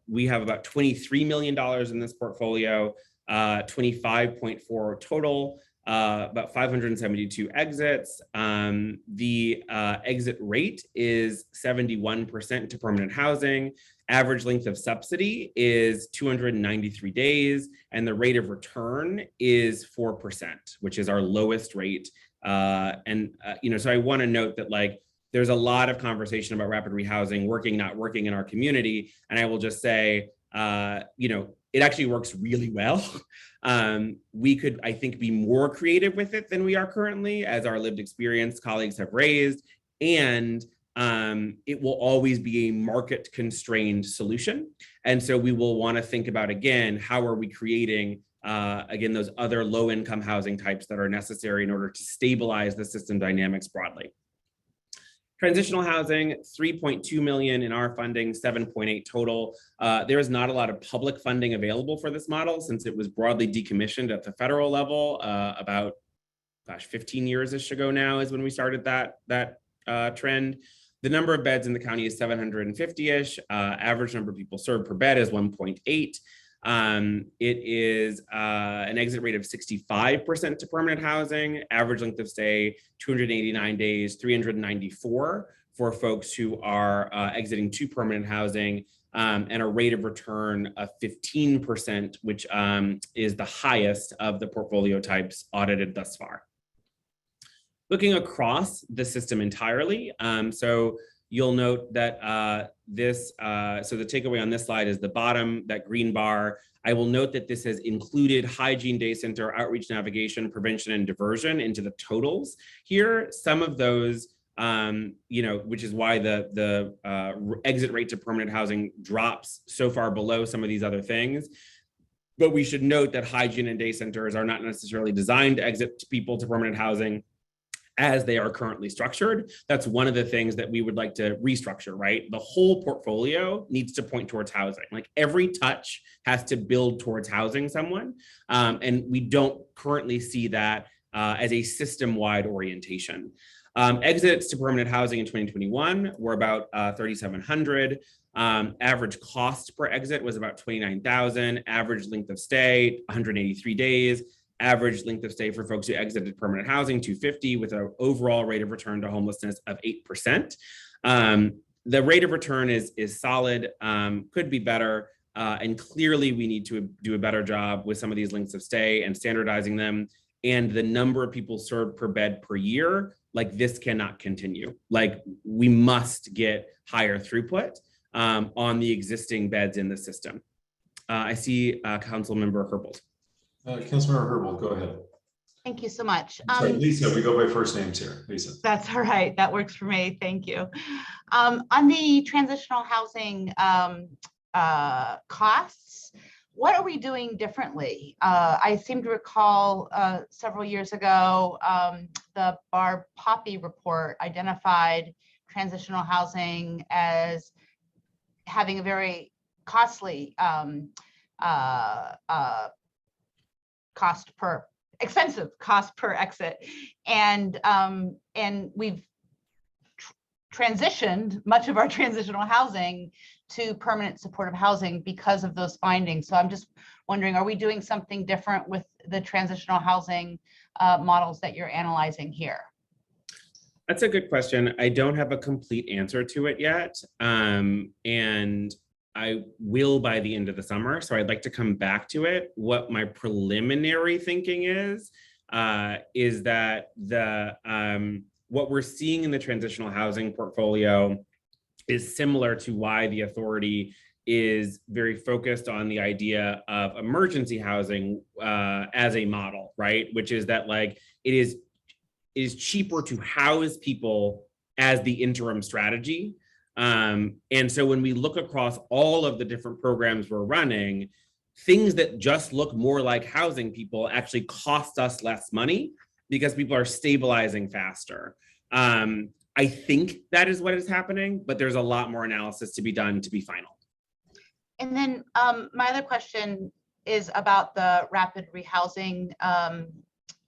we have about $23 million in this portfolio, 25.4 total, about 572 exits. The exit rate is 71% to permanent housing. Average length of subsidy is 293 days, and the rate of return is 4%, which is our lowest rate. So I want to note that like there's a lot of conversation about rapid rehousing working, not working in our community, and I will just say, it actually works really well. We could, I think, be more creative with it than we are currently, as our lived experience colleagues have raised, and it will always be a market constrained solution. And so we will want to think about, again, how are we creating, those other low income housing types that are necessary in order to stabilize the system dynamics broadly. Transitional housing, 3.2 million in our funding, 7.8 total. There is not a lot of public funding available for this model since it was broadly decommissioned at the federal level about, 15 years-ish ago now is when we started that trend. The number of beds in the county is 750-ish. Average number of people served per bed is 1.8. It is an exit rate of 65% to permanent housing, average length of stay 289 days, 394 for folks who are exiting to permanent housing, and a rate of return of 15%, which is the highest of the portfolio types audited thus far. Looking across the system entirely, so you'll note that so the takeaway on this slide is the bottom, that green bar. I will note that this has included hygiene, day center, outreach, navigation, prevention, and diversion into the totals here. Some of those, which is why the exit rate to permanent housing drops so far below some of these other things. But we should note that hygiene and day centers are not necessarily designed to exit people to permanent housing as they are currently structured. That's one of the things that we would like to restructure, right? The whole portfolio needs to point towards housing. Like every touch has to build towards housing someone. And we don't currently see that as a system-wide orientation. Exits to permanent housing in 2021 were about 3,700. Average cost per exit was about 29,000. Average length of stay, 183 days. Average length of stay for folks who exited permanent housing, 250, with an overall rate of return to homelessness of 8%. The rate of return is solid, could be better, and clearly we need to do a better job with some of these lengths of stay and standardizing them. And the number of people served per bed per year, like this cannot continue. Like we must get higher throughput on the existing beds in the system. I see Councilmember Herbold. Councilmember Herbold, go ahead. Thank you so much. Sorry, Lisa, we go by first names here. Lisa. That's all right. That works for me. Thank you. On the transitional housing costs, what are we doing differently? I seem to recall several years ago, the Barb Poppy report identified transitional housing as having a very costly expensive cost per exit, and we've transitioned much of our transitional housing to permanent supportive housing because of those findings. So I'm just wondering, are we doing something different with the transitional housing models that you're analyzing here? That's a good question. I don't have a complete answer to it yet, and I will by the end of the summer. So I'd like to come back to it. What my preliminary thinking is that what we're seeing in the transitional housing portfolio is similar to why the authority is very focused on the idea of emergency housing as a model, right? Which is that like it is cheaper to house people as the interim strategy. And so when we look across all of the different programs we're running, things that just look more like housing people actually cost us less money because people are stabilizing faster. I think that is what is happening, but there's a lot more analysis to be done to be final. And then my other question is about the rapid rehousing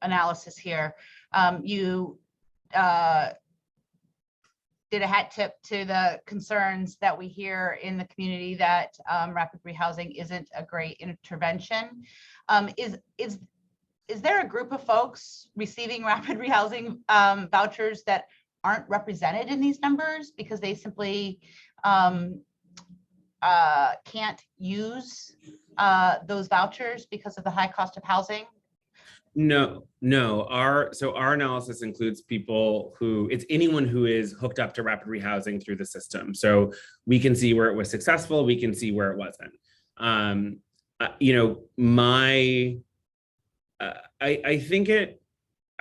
analysis here. You did a hat tip to the concerns that we hear in the community that rapid rehousing isn't a great intervention. Is there a group of folks receiving rapid rehousing vouchers that aren't represented in these numbers because they simply can't use those vouchers because of the high cost of housing? No. Our analysis includes people who, it's anyone who is hooked up to rapid rehousing through the system. So we can see where it was successful, we can see where it wasn't.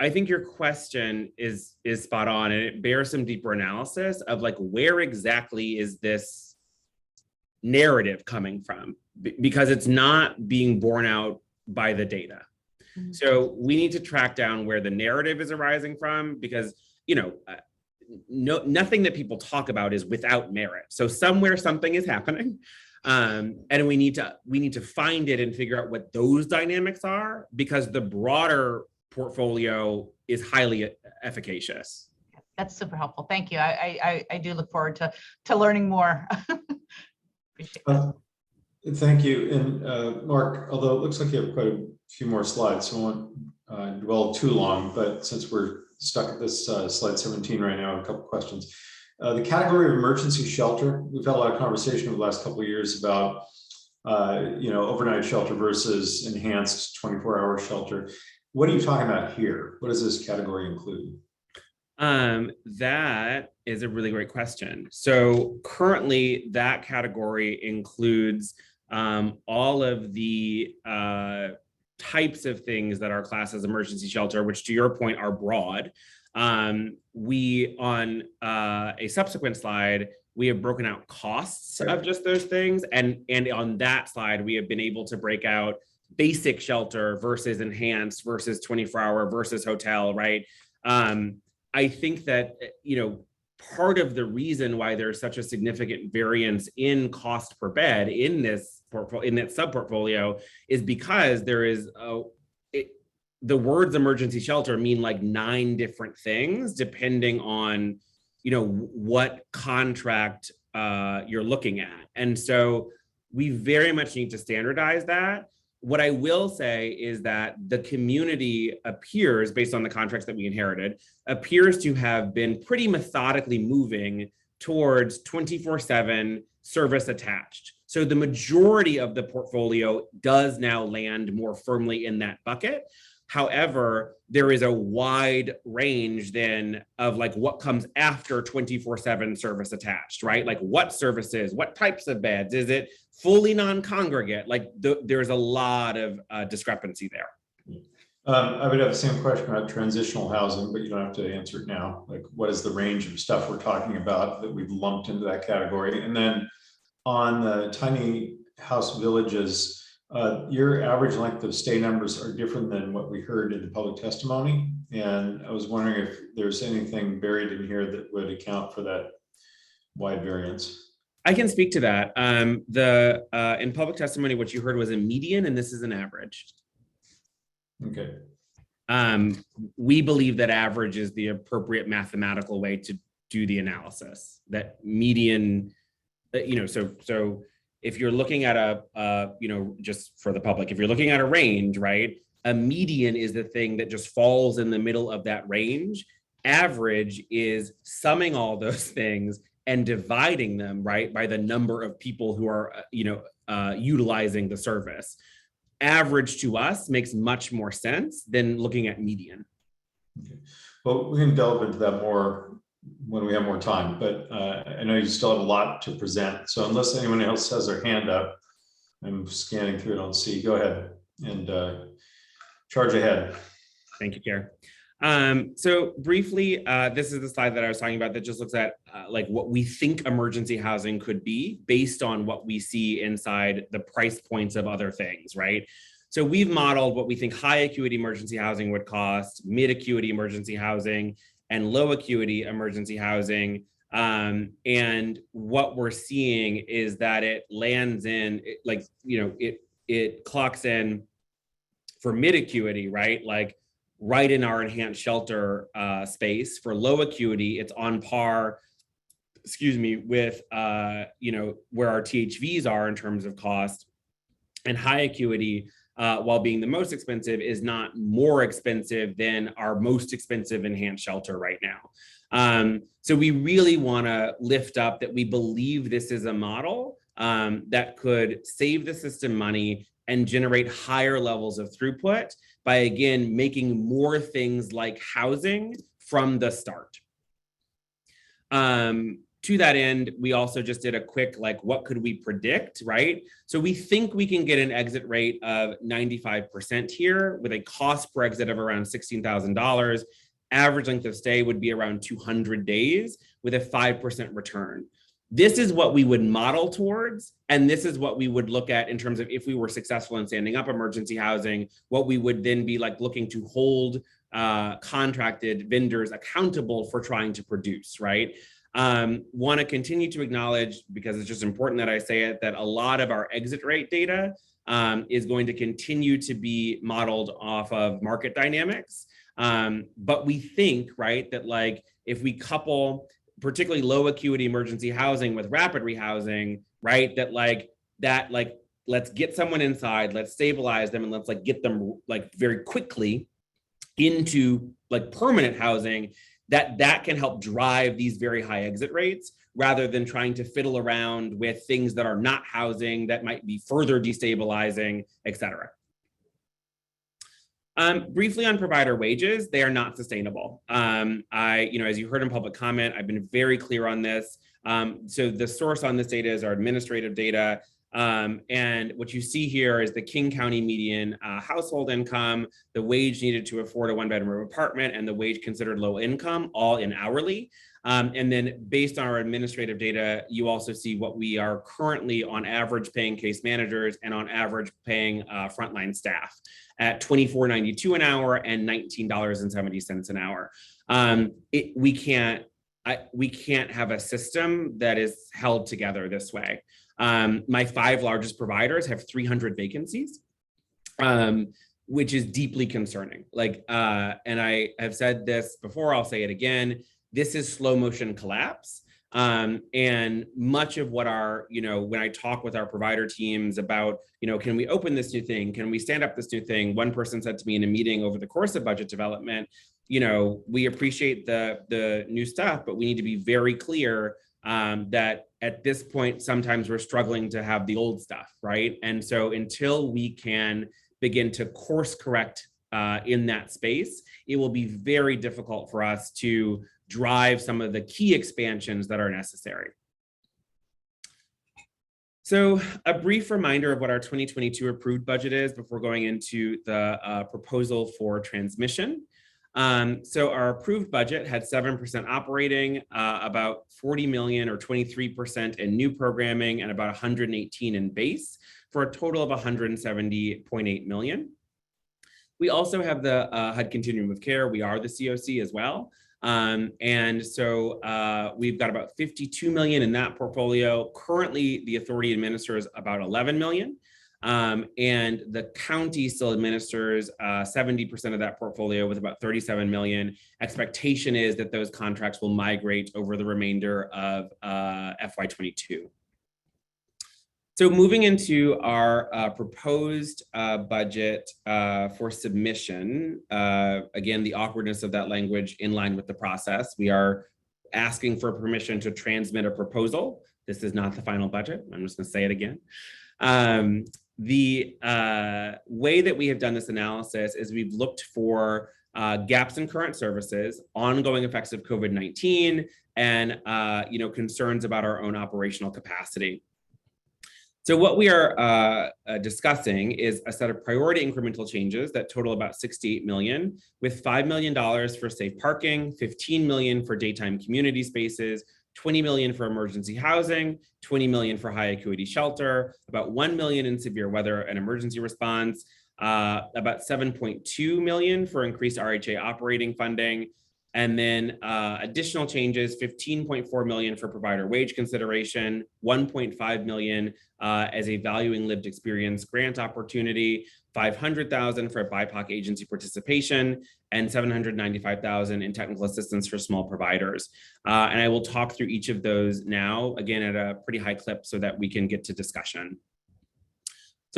I think your question is spot on, and it bears some deeper analysis of like, where exactly is this narrative coming from? Because it's not being borne out by the data. So we need to track down where the narrative is arising from, because, nothing that people talk about is without merit. So somewhere something is happening, and we need to find it and figure out what those dynamics are, because the broader portfolio is highly efficacious. That's super helpful. Thank you. I do look forward to learning more. Appreciate that. Thank you. And Mark, although it looks like you have quite a few more slides, so I won't dwell too long, but since we're stuck at this slide 17 right now, a couple questions. The category of emergency shelter, we've had a lot of conversation over the last couple of years about overnight shelter versus enhanced 24-hour shelter. What are you talking about here? What does this category include? That is a really great question. So currently that category includes all of the types of things that are classed as emergency shelter, which to your point are broad. We, on a subsequent slide, we have broken out costs of just those things. And on that slide, we have been able to break out basic shelter versus enhanced versus 24-hour versus hotel, right? I think that, part of the reason why there's such a significant variance in cost per bed in this portfolio, in that sub portfolio, is because there is the words emergency shelter mean like 9 different things depending on, what contract you're looking at. And so we very much need to standardize that. What I will say is that the community appears, based on the contracts that we inherited, appears to have been pretty methodically moving towards 24/7 service attached. So the majority of the portfolio does now land more firmly in that bucket. However, there is a wide range then of like what comes after 24/7 service attached, right? Like what services, what types of beds, is it fully non-congregate? Like there's a lot of discrepancy there. I would have the same question about transitional housing, but you don't have to answer it now. Like, what is the range of stuff we're talking about that we've lumped into that category? And then on the tiny house villages, your average length of stay numbers are different than what we heard in the public testimony. And I was wondering if there's anything buried in here that would account for that wide variance. I can speak to that. In public testimony, what you heard was a median, and this is an average. Okay. We believe that average is the appropriate mathematical way to do the analysis. That median, so if you're looking at just for the public, if you're looking at a range, right, a median is the thing that just falls in the middle of that range. Average is summing all those things and dividing them, right, by the number of people who are, utilizing the service. Average to us makes much more sense than looking at median. Okay. Well, we can delve into that more when we have more time, but I know you still have a lot to present. So unless anyone else has their hand up, I'm scanning through, I don't see. Go ahead and charge ahead. Thank you, Chair. So briefly, this is the slide that I was talking about that just looks at like what we think emergency housing could be based on what we see inside the price points of other things, right? So we've modeled what we think high acuity emergency housing would cost, mid acuity emergency housing, and low acuity emergency housing. And what we're seeing is that it lands in, it clocks in for mid acuity, right? Like right in our enhanced shelter space. For low acuity, it's on par, with, where our THVs are in terms of cost. And high acuity, while being the most expensive, is not more expensive than our most expensive enhanced shelter right now. So we really want to lift up that we believe this is a model that could save the system money and generate higher levels of throughput by, again, making more things like housing from the start. To that end, we also just did a quick, like, what could we predict, right? So we think we can get an exit rate of 95% here with a cost per exit of around $16,000. Average length of stay would be around 200 days with a 5% return. This is what we would model towards, and this is what we would look at in terms of if we were successful in standing up emergency housing, what we would then be like looking to hold contracted vendors accountable for trying to produce, right? Want to continue to acknowledge, because it's just important that I say it, that a lot of our exit rate data is going to continue to be modeled off of market dynamics. But we think, right, that like if we couple particularly low acuity emergency housing with rapid rehousing, right, that let's get someone inside, let's stabilize them, and let's like get them like very quickly into like permanent housing, that can help drive these very high exit rates rather than trying to fiddle around with things that are not housing that might be further destabilizing, et cetera. Briefly on provider wages, they are not sustainable. As you heard in public comment, I've been very clear on this. So the source on this data is our administrative data. And what you see here is the King County median household income, the wage needed to afford a one-bedroom apartment, and the wage considered low income, all in hourly. And then based on our administrative data, you also see what we are currently on average paying case managers and on average paying frontline staff at $24.92 an hour and $19.70 an hour. We can't have a system that is held together this way. My 5 largest providers have 300 vacancies, which is deeply concerning. And I have said this before, I'll say it again, this is slow motion collapse. And much of what when I talk with our provider teams about, can we open this new thing? Can we stand up this new thing? One person said to me in a meeting over the course of budget development, we appreciate the new stuff, but we need to be very clear that at this point, sometimes we're struggling to have the old stuff, right? And so until we can begin to course correct in that space, it will be very difficult for us to drive some of the key expansions that are necessary. So a brief reminder of what our 2022 approved budget is before going into the proposal for transmission. So our approved budget had 7% operating, about 40 million or 23% in new programming, and about 118 in base, for a total of 170.8 million. We also have the HUD Continuum of Care. We are the COC as well. And so we've got about 52 million in that portfolio. Currently, the authority administers about 11 million. And the county still administers 70% of that portfolio with about 37 million. Expectation is that those contracts will migrate over the remainder of FY22. So moving into our proposed budget for submission, again, the awkwardness of that language in line with the process. We are asking for permission to transmit a proposal. This is not the final budget. I'm just going to say it again. The way that we have done this analysis is we've looked for gaps in current services, ongoing effects of COVID-19, and concerns about our own operational capacity. So what we are discussing is a set of priority incremental changes that total about 68 million, with $5 million for safe parking, 15 million for daytime community spaces, 20 million for emergency housing, 20 million for high acuity shelter, about 1 million in severe weather and emergency response, about 7.2 million for increased RHA operating funding, and then additional changes, 15.4 million for provider wage consideration, 1.5 million as a valuing lived experience grant opportunity, 500,000 for BIPOC agency participation, and 795,000 in technical assistance for small providers. And I will talk through each of those now, again, at a pretty high clip so that we can get to discussion.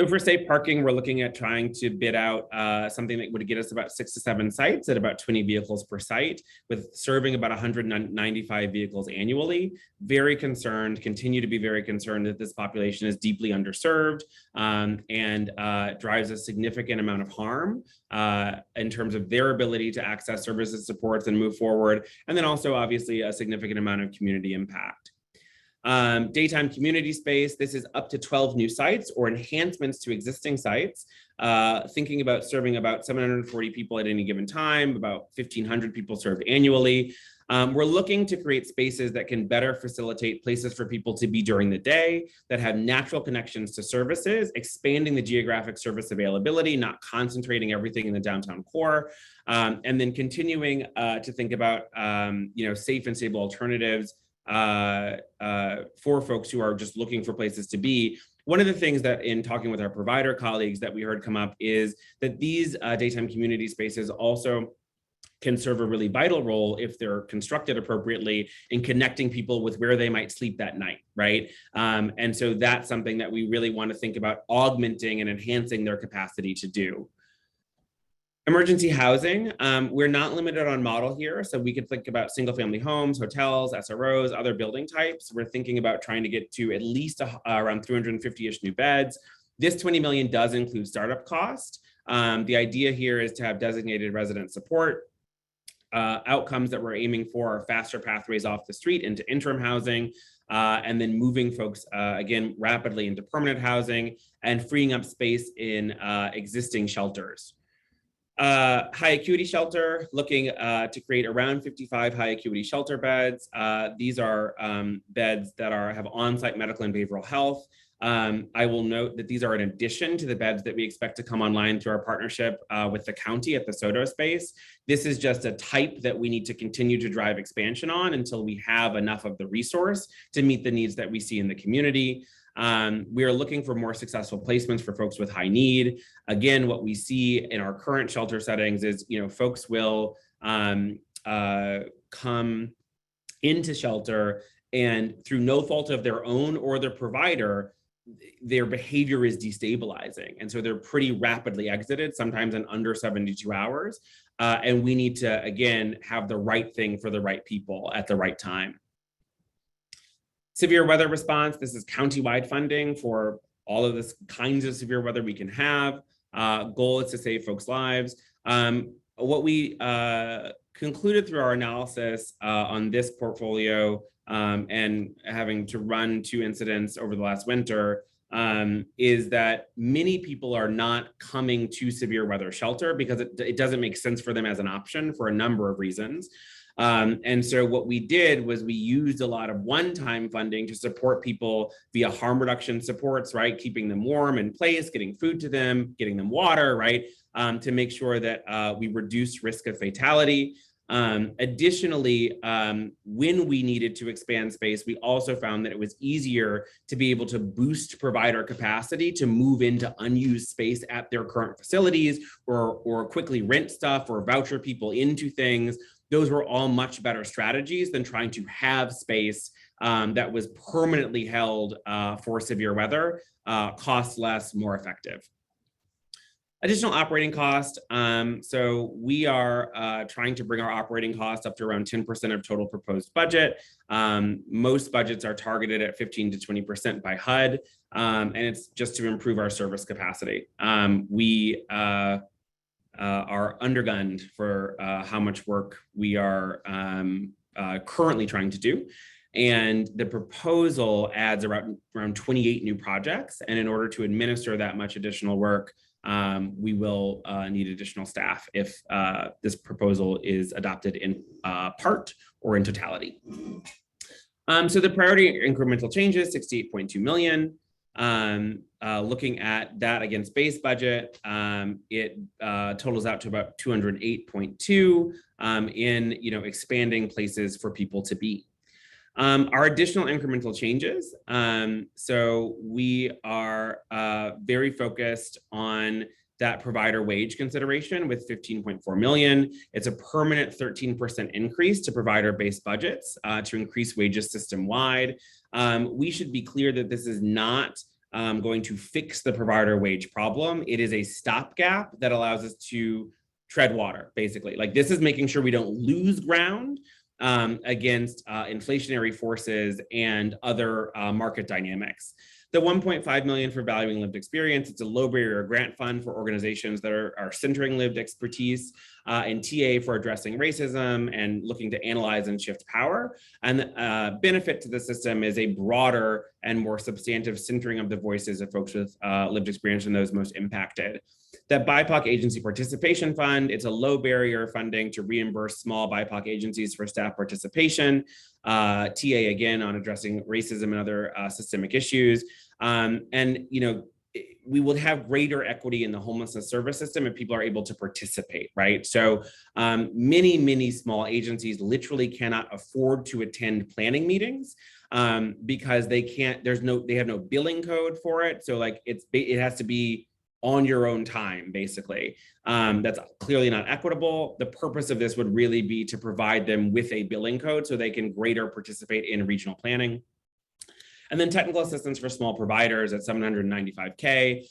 So for safe parking, we're looking at trying to bid out something that would get us about 6 to 7 sites at about 20 vehicles per site, with serving about 195 vehicles annually. Very concerned, continue to be very concerned that this population is deeply underserved and drives a significant amount of harm in terms of their ability to access services, supports, and move forward. And then also obviously a significant amount of community impact. Daytime community space, this is up to 12 new sites or enhancements to existing sites, thinking about serving about 740 people at any given time, about 1,500 people served annually. We're looking to create spaces that can better facilitate places for people to be during the day, that have natural connections to services, expanding the geographic service availability, not concentrating everything in the downtown core, and then continuing to think about safe and stable alternatives for folks who are just looking for places to be. One of the things that in talking with our provider colleagues that we heard come up is that these daytime community spaces also can serve a really vital role if they're constructed appropriately in connecting people with where they might sleep that night, right? And so that's something that we really want to think about augmenting and enhancing their capacity to do. Emergency housing, we're not limited on model here, so we could think about single family homes, hotels, SROs, other building types. We're thinking about trying to get to at least around 350-ish new beds. This 20 million does include startup cost. The idea here is to have designated resident support. Outcomes that we're aiming for are faster pathways off the street into interim housing, and then moving folks, again, rapidly into permanent housing and freeing up space in existing shelters. High acuity shelter, looking to create around 55 high acuity shelter beds. These are beds that have on-site medical and behavioral health. I will note that these are in addition to the beds that we expect to come online through our partnership with the county at the Soto space. This is just a type that we need to continue to drive expansion on until we have enough of the resource to meet the needs that we see in the community. We are looking for more successful placements for folks with high need. Again, what we see in our current shelter settings is, folks will come into shelter and through no fault of their own or their provider, their behavior is destabilizing. And so they're pretty rapidly exited, sometimes in under 72 hours. And we need to, again, have the right thing for the right people at the right time. Severe weather response, this is countywide funding for all of this kinds of severe weather we can have. Goal is to save folks' lives. What we concluded through our analysis on this portfolio and having to run 2 incidents over the last winter is that many people are not coming to severe weather shelter because it doesn't make sense for them as an option for a number of reasons. And so what we did was we used a lot of one-time funding to support people via harm reduction supports, right? Keeping them warm in place, getting food to them, getting them water, right? To make sure that we reduce risk of fatality. Additionally, when we needed to expand space, we also found that it was easier to be able to boost provider capacity to move into unused space at their current facilities or quickly rent stuff or voucher people into things. Those were all much better strategies than trying to have space that was permanently held for severe weather, cost less, more effective. Additional operating cost. So we are trying to bring our operating cost up to around 10% of total proposed budget. Most budgets are targeted at 15 to 20% by HUD, and it's just to improve our service capacity. We are undergunned for how much work we are currently trying to do. And the proposal adds around 28 new projects. And in order to administer that much additional work, we will need additional staff if this proposal is adopted in part or in totality. So the priority incremental changes, 68.2 million. Looking at that against base budget, it totals out to about 208.2 in expanding places for people to be. Our additional incremental changes. So we are very focused on that provider wage consideration with 15.4 million. It's a permanent 13% increase to provider-based budgets to increase wages system-wide. We should be clear that this is not going to fix the provider wage problem. It is a stopgap that allows us to tread water, basically. Like, this is making sure we don't lose ground against inflationary forces and other market dynamics. The 1.5 million for valuing lived experience, it's a low barrier grant fund for organizations that are centering lived expertise, and TA for addressing racism and looking to analyze and shift power. And the benefit to the system is a broader and more substantive centering of the voices of folks with lived experience and those most impacted. That BIPOC Agency Participation Fund, it's a low barrier funding to reimburse small BIPOC agencies for staff participation. TA again on addressing racism and other systemic issues. And, you know, we will have greater equity in the homelessness service system if people are able to participate, right? So many small agencies literally cannot afford to attend planning meetings because they have no billing code for it. So like it has to be on your own time, basically. That's clearly not equitable. The purpose of this would really be to provide them with a billing code so they can greater participate in regional planning. And then technical assistance for small providers at $795K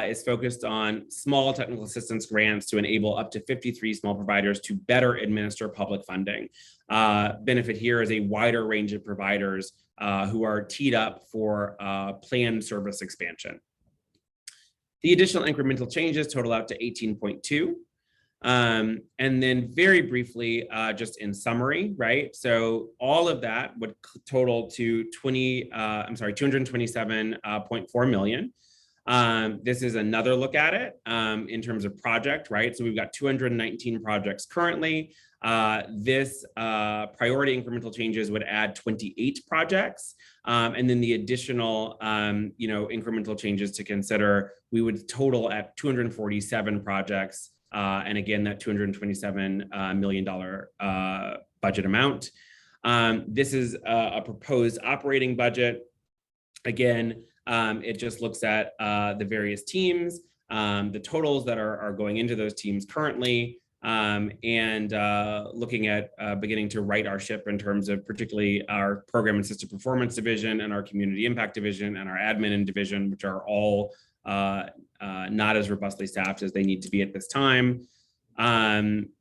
is focused on small technical assistance grants to enable up to 53 small providers to better administer public funding. Benefit here is a wider range of providers who are teed up for planned service expansion. The additional incremental changes total out to 18.2. And then very briefly, just in summary, right? So all of that would total to 227.4 million. This is another look at it in terms of project, right? So we've got 219 projects currently. This priority incremental changes would add 28 projects. And then the additional, incremental changes to consider, we would total at 247 projects. And again, that $227 million budget amount. This is a proposed operating budget. Again, it just looks at the various teams, the totals that are going into those teams currently, and looking at beginning to right our ship in terms of particularly our program and system performance division and our community impact division and our admin and division, which are all not as robustly staffed as they need to be at this time.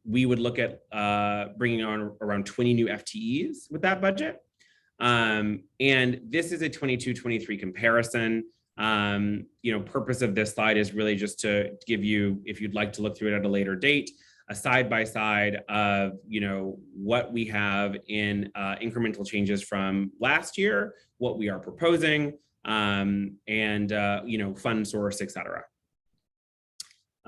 We would look at bringing on around 20 new FTEs with that budget. And this is a 22-23 comparison. Purpose of this slide is really just to give you, if you'd like to look through it at a later date, a side-by-side of, what we have in incremental changes from last year, what we are proposing, and fund source, et cetera.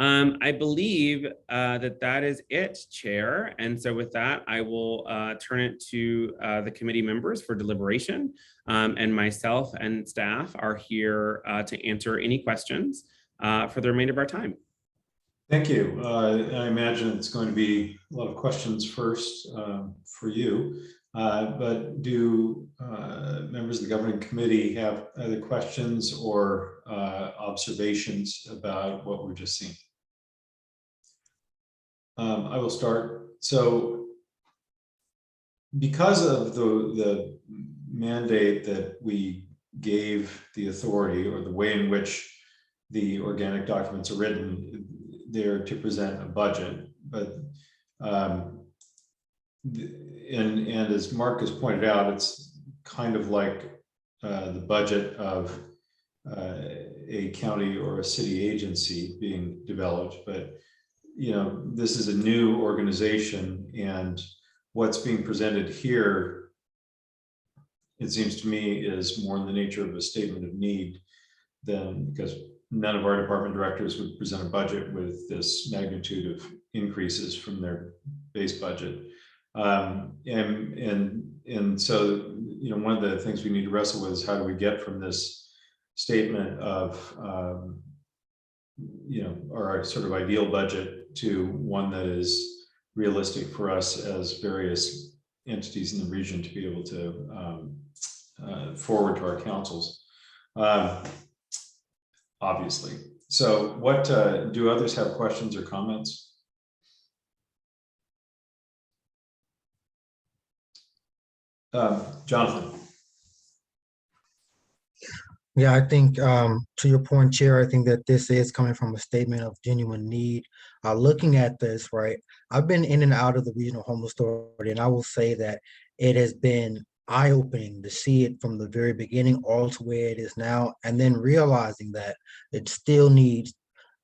I believe that is it, Chair. And so with that, I will turn it to the committee members for deliberation. And myself and staff are here to answer any questions for the remainder of our time. Thank you. I imagine it's going to be a lot of questions first for you. But do members of the governing committee have either questions or observations about what we've just seen? I will start. So because of the mandate that we gave the authority, or the way in which the organic documents are written, they're to present a budget, but and as Mark has pointed out, it's kind of like the budget of a county or a city agency being developed. But this is a new organization, and what's being presented here, it seems to me, is more in the nature of a statement of need than, because none of our department directors would present a budget with this magnitude of increases from their base budget. And so, one of the things we need to wrestle with is how do we get from this statement of, our sort of ideal budget to one that is realistic for us as various entities in the region to be able to forward to our councils, obviously. So what do others have questions or comments? Jonathan. Yeah, I think to your point, Chair, I think that this is coming from a statement of genuine need. Looking at this, right, I've been in and out of the regional homeless authority, and I will say that it has been eye-opening to see it from the very beginning all to where it is now, and then realizing that it still needs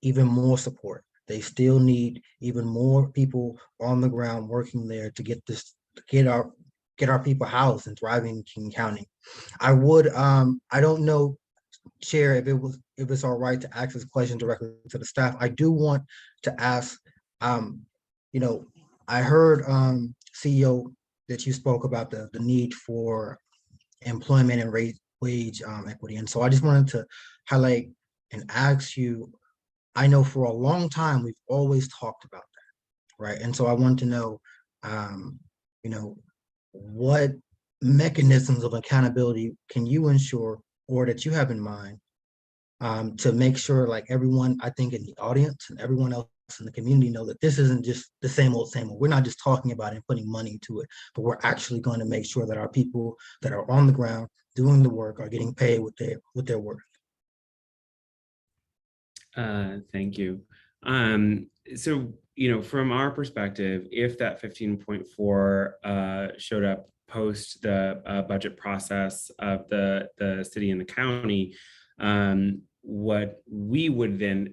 even more support. They still need even more people on the ground working there to get this, get our people housed and thriving in King County. I don't know, Chair, if it's all right to ask this question directly to the staff. I do want to ask, um, you know, I heard CEO that you spoke about the need for employment and wage equity. And so I just wanted to highlight and ask you, I know for a long time we've always talked about that, right? And so I want to know, um, you know, what mechanisms of accountability can you ensure or that you have in mind to make sure like everyone, I think in the audience and everyone else in the community know that this isn't just the same old, same old. We're not just talking about it and putting money to it, but we're actually going to make sure that our people that are on the ground doing the work are getting paid with their worth. Thank you. So, from our perspective, if that 15.4 showed up post the budget process of the city and the county, what we would then,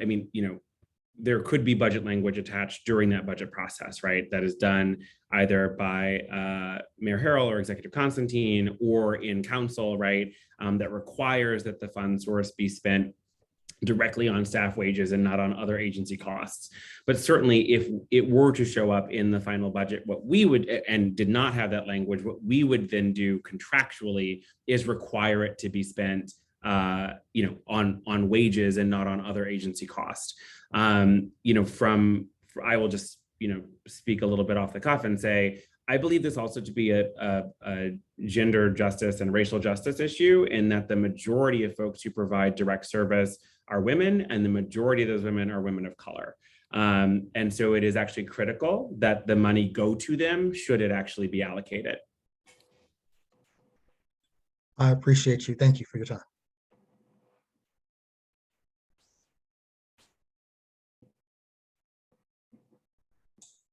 there could be budget language attached during that budget process, right? That is done either by Mayor Harrell or Executive Constantine or in council, right? That requires that the fund source be spent directly on staff wages and not on other agency costs. But certainly if it were to show up in the final budget, what we would, and did not have that language, what we would then do contractually is require it to be spent on wages and not on other agency costs. I will just, speak a little bit off the cuff and say, I believe this also to be a gender justice and racial justice issue, in that the majority of folks who provide direct service are women, and the majority of those women are women of color. And so it is actually critical that the money go to them should it actually be allocated. I appreciate you. Thank you for your time.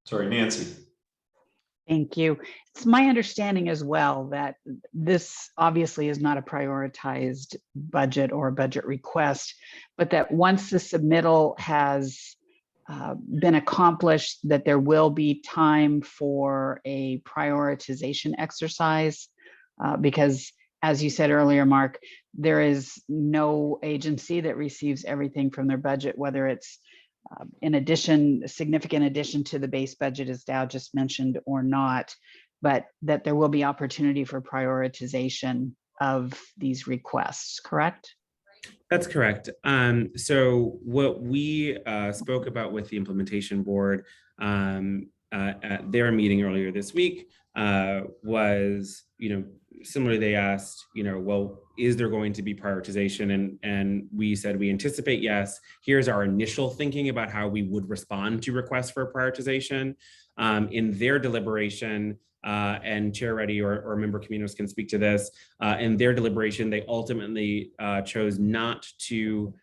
Sorry, Nancy. Thank you. It's my understanding as well that this obviously is not a prioritized budget or a budget request, but that once the submittal has been accomplished, that there will be time for a prioritization exercise, because as you said earlier, Mark, there is no agency that receives everything from their budget, whether it's significant addition to the base budget, as Dow just mentioned, or not, but that there will be opportunity for prioritization of these requests, correct? That's correct. So what we spoke about with the implementation board at their meeting earlier this week was, similarly, they asked, well, is there going to be prioritization? And we said, we anticipate yes. Here's our initial thinking about how we would respond to requests for prioritization. In their deliberation, and Chair Reddy or Member Caminos can speak to this, in their deliberation, they ultimately chose not to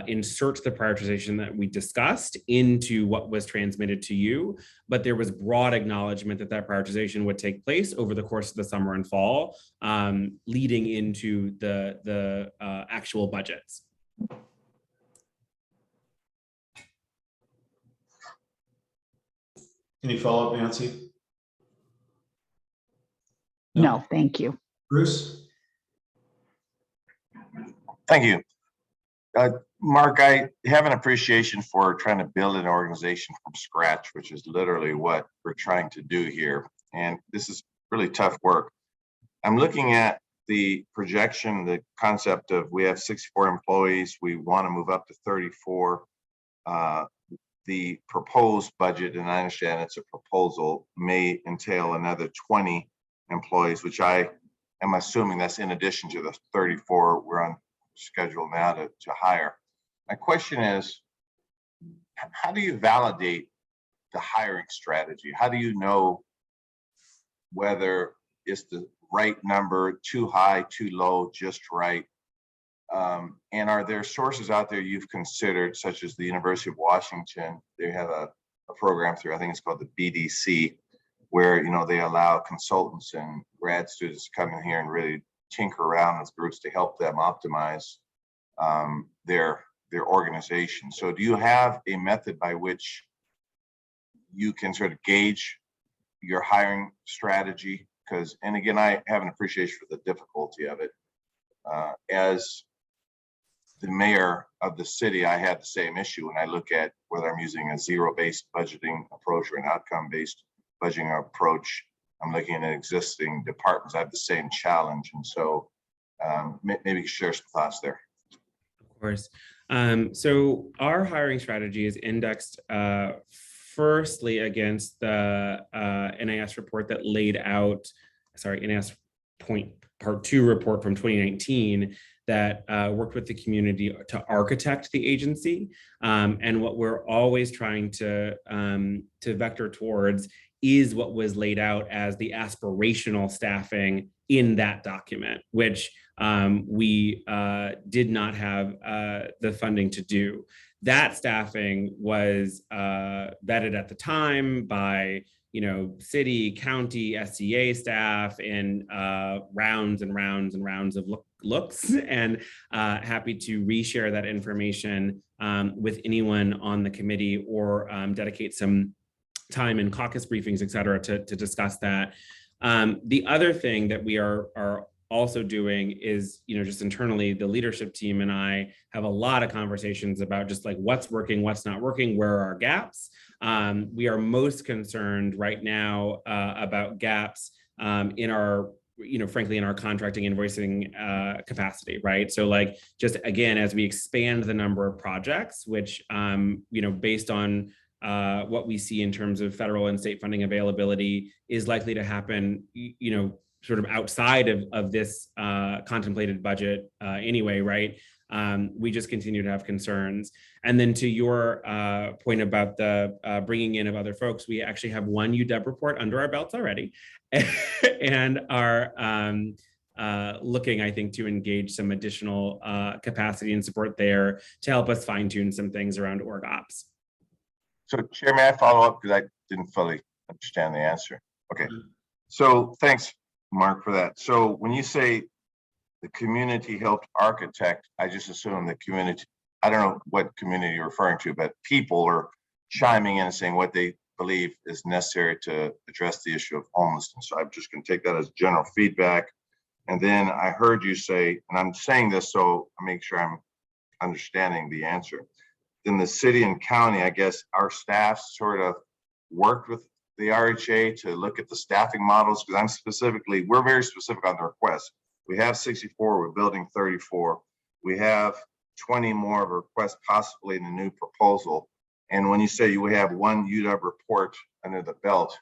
insert the prioritization that we discussed into what was transmitted to you, but there was broad acknowledgement that that prioritization would take place over the course of the summer and fall, leading into the actual budgets. Any follow-up, Nancy? No, thank you. Bruce? Thank you. Mark, I have an appreciation for trying to build an organization from scratch, which is literally what we're trying to do here. And this is really tough work. I'm looking at the projection, the concept of we have 64 employees, we want to move up to 34. The proposed budget, and I understand it's a proposal, may entail another 20 employees, which I am assuming that's in addition to the 34 we're on schedule now to hire. My question is, how do you validate the hiring strategy? How do you know whether it's the right number, too high, too low, just right? And are there sources out there you've considered, such as the University of Washington? They have a program through, I think it's called the BDC, where they allow consultants and grad students to come in here and really tinker around with groups to help them optimize their organization. So do you have a method by which you can sort of gauge your hiring strategy? Because, and again, I have an appreciation for the difficulty of it. As the mayor of the city, I had the same issue when I look at whether I'm using a zero-based budgeting approach or an outcome-based budgeting approach. I'm looking at existing departments. I have the same challenge. And so maybe share some thoughts there. Of course. So our hiring strategy is indexed firstly against the NIS report that laid out, NIS Part 2 report from 2019 that worked with the community to architect the agency. And what we're always trying to vector towards is what was laid out as the aspirational staffing in that document, which we did not have the funding to do. That staffing was vetted at the time by city, county, SCA staff in rounds and rounds and rounds of looks, and happy to reshare that information with anyone on the committee, or dedicate some time in caucus briefings, et cetera, to discuss that. The other thing that we are also doing is, just internally, the leadership team and I have a lot of conversations about just like what's working, what's not working, where are our gaps. We are most concerned right now about gaps in our, frankly, in our contracting invoicing capacity, right? So like, just again, as we expand the number of projects, which, based on what we see in terms of federal and state funding availability is likely to happen, sort of outside of this contemplated budget anyway, right? We just continue to have concerns. And then to your point about the bringing in of other folks, we actually have one UW report under our belts already and are looking, I think, to engage some additional capacity and support there to help us fine tune some things around org ops. So Chair, may I follow up, because I didn't fully understand the answer. Okay, so thanks, Mark, for that. So when you say the community helped architect, I just assume the community, I don't know what community you're referring to, but people are chiming in and saying what they believe is necessary to address the issue of homelessness. So I'm just going to take that as general feedback. And then I heard you say, and I'm saying this so I make sure I'm understanding the answer. In the city and county, I guess our staff sort of worked with the RHA to look at the staffing models, because we're very specific on the request. We have 64, we're building 34. We have 20 more of a request possibly in the new proposal. And when you say you have one UW report under the belt,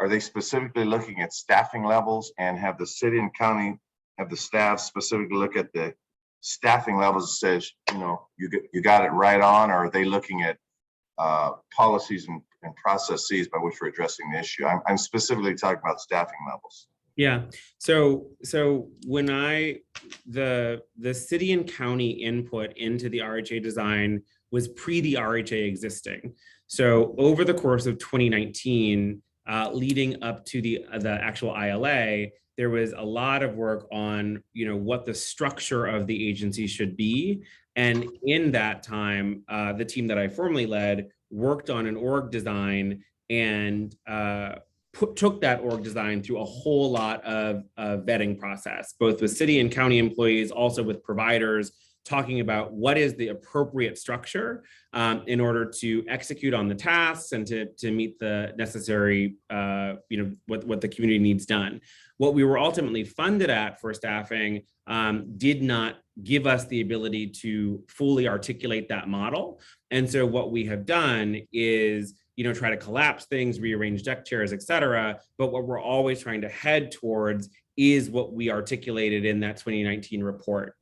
are they specifically looking at staffing levels, and have the city and county, have the staff specifically look at the staffing levels that says, you got it right on, or are they looking at policies and processes by which we're addressing the issue? I'm specifically talking about staffing levels. Yeah. So when the city and county input into the RHA design was pre the RHA existing. So over the course of 2019, leading up to the actual ILA, there was a lot of work on, what the structure of the agency should be. And in that time, the team that I formerly led worked on an org design and took that org design through a whole lot of vetting process, both with city and county employees, also with providers, talking about what is the appropriate structure in order to execute on the tasks and to meet the necessary, what the community needs done. What we were ultimately funded at for staffing did not give us the ability to fully articulate that model. And so what we have done is, try to collapse things, rearrange deck chairs, et cetera. But what we're always trying to head towards is what we articulated in that 2019 report.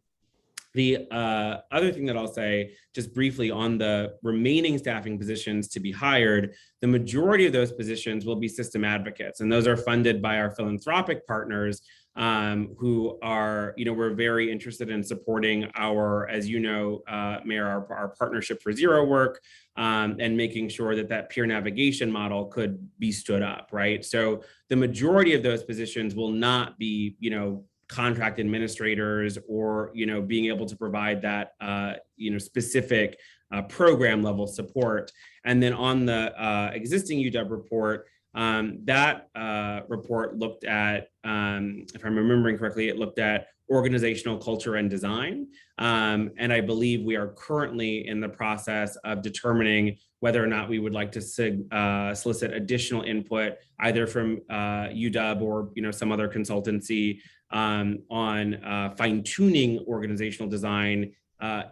The other thing that I'll say just briefly on the remaining staffing positions to be hired, the majority of those positions will be system advocates, and those are funded by our philanthropic partners. who are, we're very interested in supporting our, as you know, Mayor, our Partnership for Zero work, and making sure that that peer navigation model could be stood up, right? So the majority of those positions will not be, contract administrators or, being able to provide that, specific program level support. And then on the existing UW report, that report looked at, if I'm remembering correctly, it looked at organizational culture and design. And I believe we are currently in the process of determining whether or not we would like to solicit additional input, either from UW or some other consultancy on fine-tuning organizational design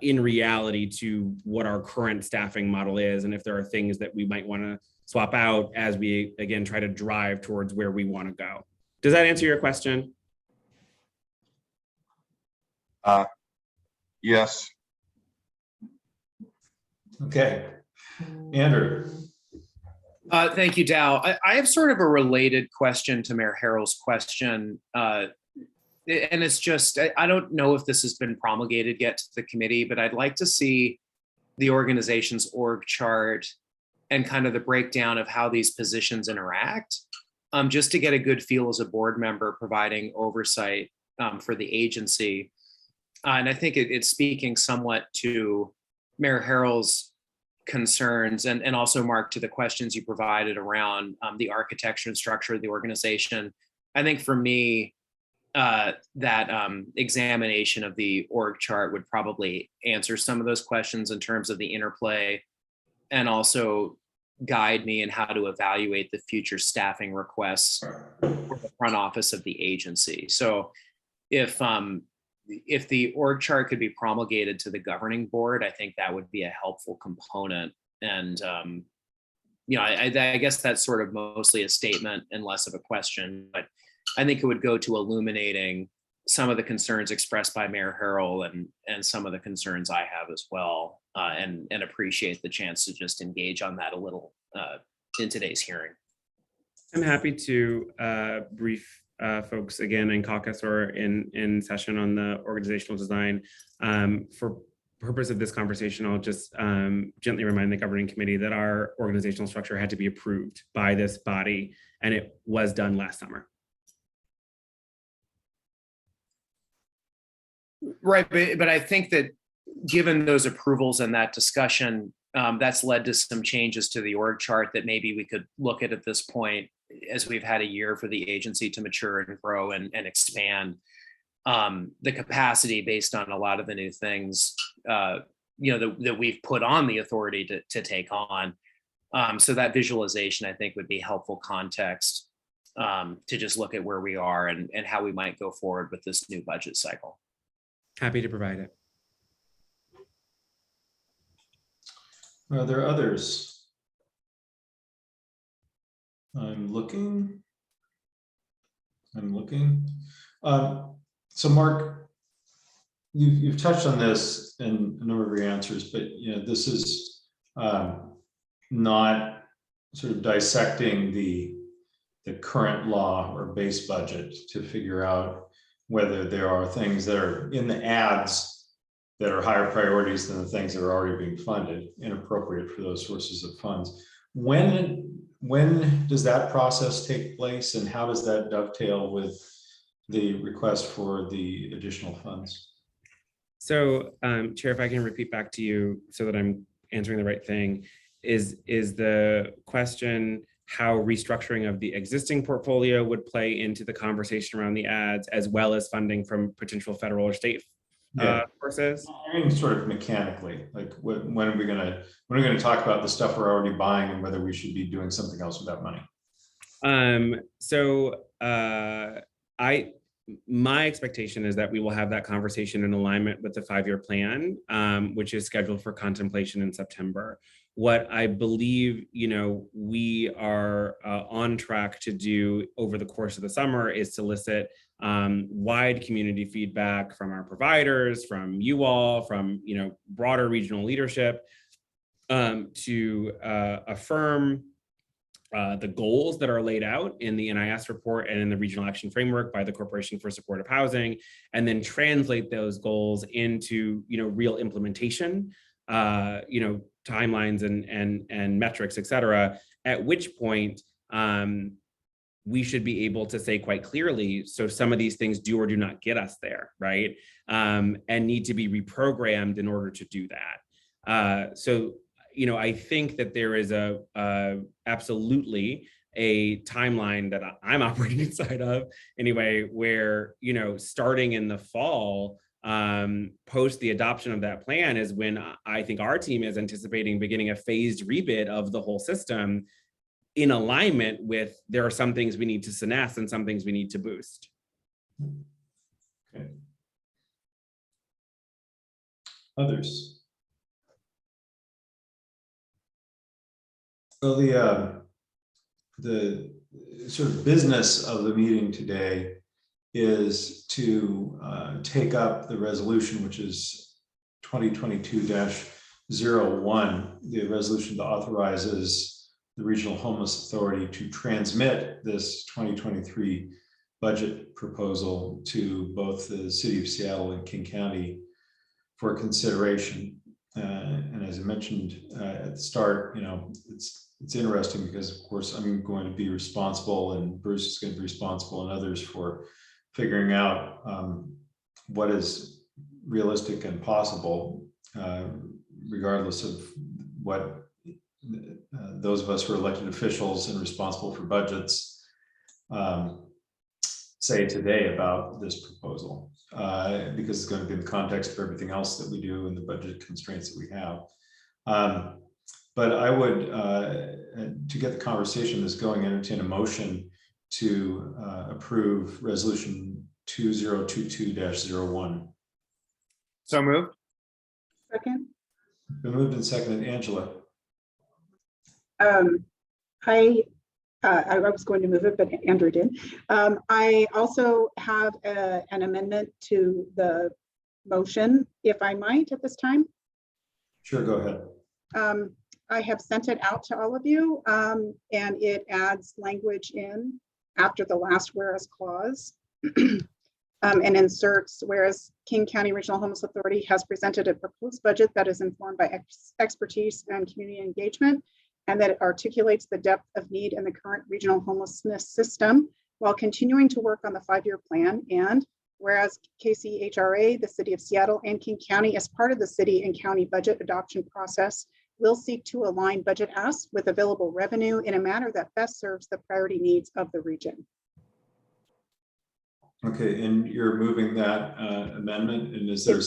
in reality to what our current staffing model is, and if there are things that we might want to swap out as we, again, try to drive towards where we want to go. Does that answer your question? Yes. Okay. Andrew. Thank you, Dow. I have sort of a related question to Mayor Harrell's question. And it's just, I don't know if this has been promulgated yet to the committee, but I'd like to see the organization's org chart and kind of the breakdown of how these positions interact, just to get a good feel as a board member providing oversight for the agency. And I think it's speaking somewhat to Mayor Harrell's concerns and also, Mark, to the questions you provided around the architecture and structure of the organization. I think for me, that examination of the org chart would probably answer some of those questions in terms of the interplay, and also guide me in how to evaluate the future staffing requests for the front office of the agency. So if the org chart could be promulgated to the governing board, I think that would be a helpful component. And I guess that's sort of mostly a statement and less of a question, but I think it would go to illuminating some of the concerns expressed by Mayor Harrell and some of the concerns I have as well, and appreciate the chance to just engage on that a little in today's hearing. I'm happy to brief folks again in caucus or in session on the organizational design. For purpose of this conversation, I'll just gently remind the governing committee that our organizational structure had to be approved by this body, and it was done last summer. Right, but I think that given those approvals and that discussion, that's led to some changes to the org chart that maybe we could look at this point, as we've had a year for the agency to mature and grow and expand the capacity based on a lot of the new things that we've put on the authority to take on. So that visualization, I think, would be helpful context to just look at where we are and how we might go forward with this new budget cycle. Happy to provide it. Are there others? I'm looking. So Mark, you've touched on this in a number of your answers, but this is not sort of dissecting the current law or base budget to figure out whether there are things that are in the ads that are higher priorities than the things that are already being funded, inappropriate for those sources of funds. When does that process take place, and how does that dovetail with the request for the additional funds? So, Chair, if I can repeat back to you so that I'm answering the right thing, is the question how restructuring of the existing portfolio would play into the conversation around the ads, as well as funding from potential federal or state sources? I mean, sort of mechanically, like when are we going to talk about the stuff we're already buying and whether we should be doing something else with that money? My expectation is that we will have that conversation in alignment with the 5-year plan, which is scheduled for contemplation in September. What I believe, we are on track to do over the course of the summer is solicit wide community feedback from our providers, from you all, from broader regional leadership, to affirm the goals that are laid out in the NIS report and in the regional action framework by the Corporation for Supportive Housing, and then translate those goals into, real implementation, timelines and metrics, et cetera, at which point we should be able to say quite clearly, so some of these things do or do not get us there, right? And need to be reprogrammed in order to do that. I think that there is absolutely a timeline that I'm operating inside of anyway, where, starting in the fall, post the adoption of that plan is when I think our team is anticipating beginning a phased rebid of the whole system, in alignment with, there are some things we need to finesse and some things we need to boost. Okay. Others? Well, the sort of business of the meeting today is to take up the resolution, which is 2022-01, the resolution that authorizes the Regional Homeless Authority to transmit this 2023 budget proposal to both the City of Seattle and King County for consideration. And as I mentioned at the start, it's interesting because, of course, I'm going to be responsible, and Bruce is going to be responsible, and others, for figuring out what is realistic and possible, regardless of what those of us who are elected officials and responsible for budgets say today about this proposal, because it's going to be in the context of everything else that we do and the budget constraints that we have. But I would, to get the conversation that's going, entertain a motion to approve resolution 2022-01. So moved. Second. Been moved and seconded. Angela. I was going to move it, but Andrew did. I also have an amendment to the motion, if I might, at this time. Sure, go ahead. I have sent it out to all of you, and it adds language in after the last whereas clause, and inserts, whereas King County Regional Homeless Authority has presented a proposed budget that is informed by expertise and community engagement, and that it articulates the depth of need in the current regional homelessness system while continuing to work on the 5-year plan. And whereas KCRHA, the City of Seattle, and King County, as part of the city and county budget adoption process, will seek to align budget asks with available revenue in a manner that best serves the priority needs of the region. Okay, and you're moving that amendment, and is there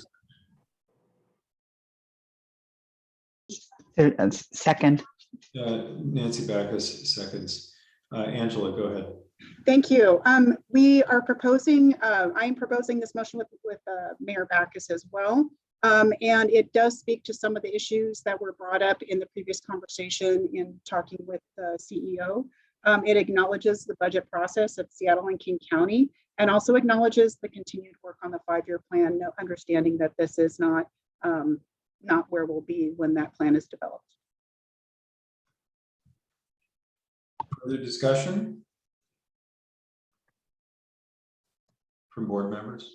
a second? Nancy Backus seconds. Angela, go ahead. Thank you. We are proposing, I am proposing this motion with Mayor Backus as well. And it does speak to some of the issues that were brought up in the previous conversation in talking with the CEO. It acknowledges the budget process of Seattle and King County, and also acknowledges the continued work on the 5-year plan, understanding that this is not where we'll be when that plan is developed. Further discussion from board members?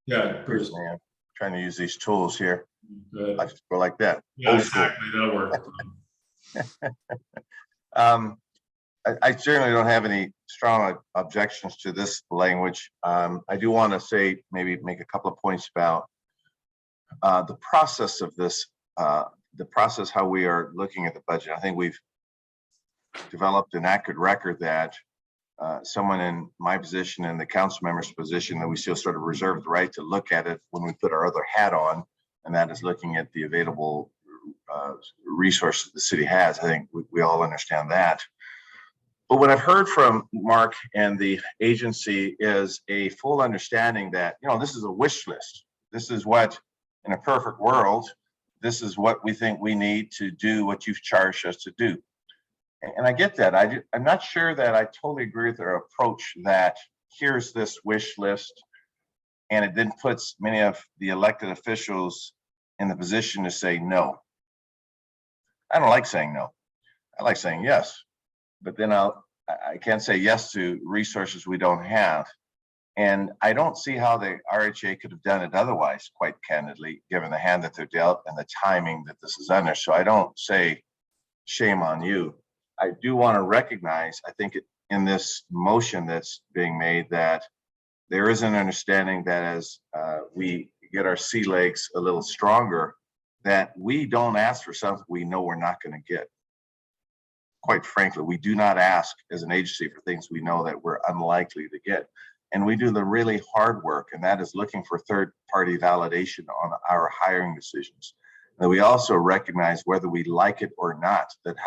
Yeah, Bruce. Man, trying to use these tools here. Good. I just go like that. Yeah, exactly. That'll work. I certainly don't have any strong objections to this language. I do want to say, maybe make a couple of points about the process of this, the process how we are looking at the budget. I think we've developed an accurate record that someone in my position and the council member's position, that we still sort of reserve the right to look at it when we put our other hat on, and that is looking at the available resources the city has. I think we all understand that. But what I've heard from Mark and the agency is a full understanding that, this is a wish list. This is what, in a perfect world, this is what we think we need to do what you've charged us to do. And I get that. I'm not sure that I totally agree with their approach that here's this wish list, and it then puts many of the elected officials in the position to say no. I don't like saying no. I like saying yes. but then I can't say yes to resources we don't have. And I don't see how the RHA could have done it otherwise, quite candidly, given the hand that they're dealt and the timing that this is under. So I don't say shame on you. I do want to recognize, I think in this motion that's being made, that there is an understanding that as we get our sea legs a little stronger, that we don't ask for something we know we're not going to get. Quite frankly, we do not ask as an agency for things we know that we're unlikely to get. And we do the really hard work, and that is looking for third-party validation on our hiring decisions. And we also recognize, whether we like it or not, that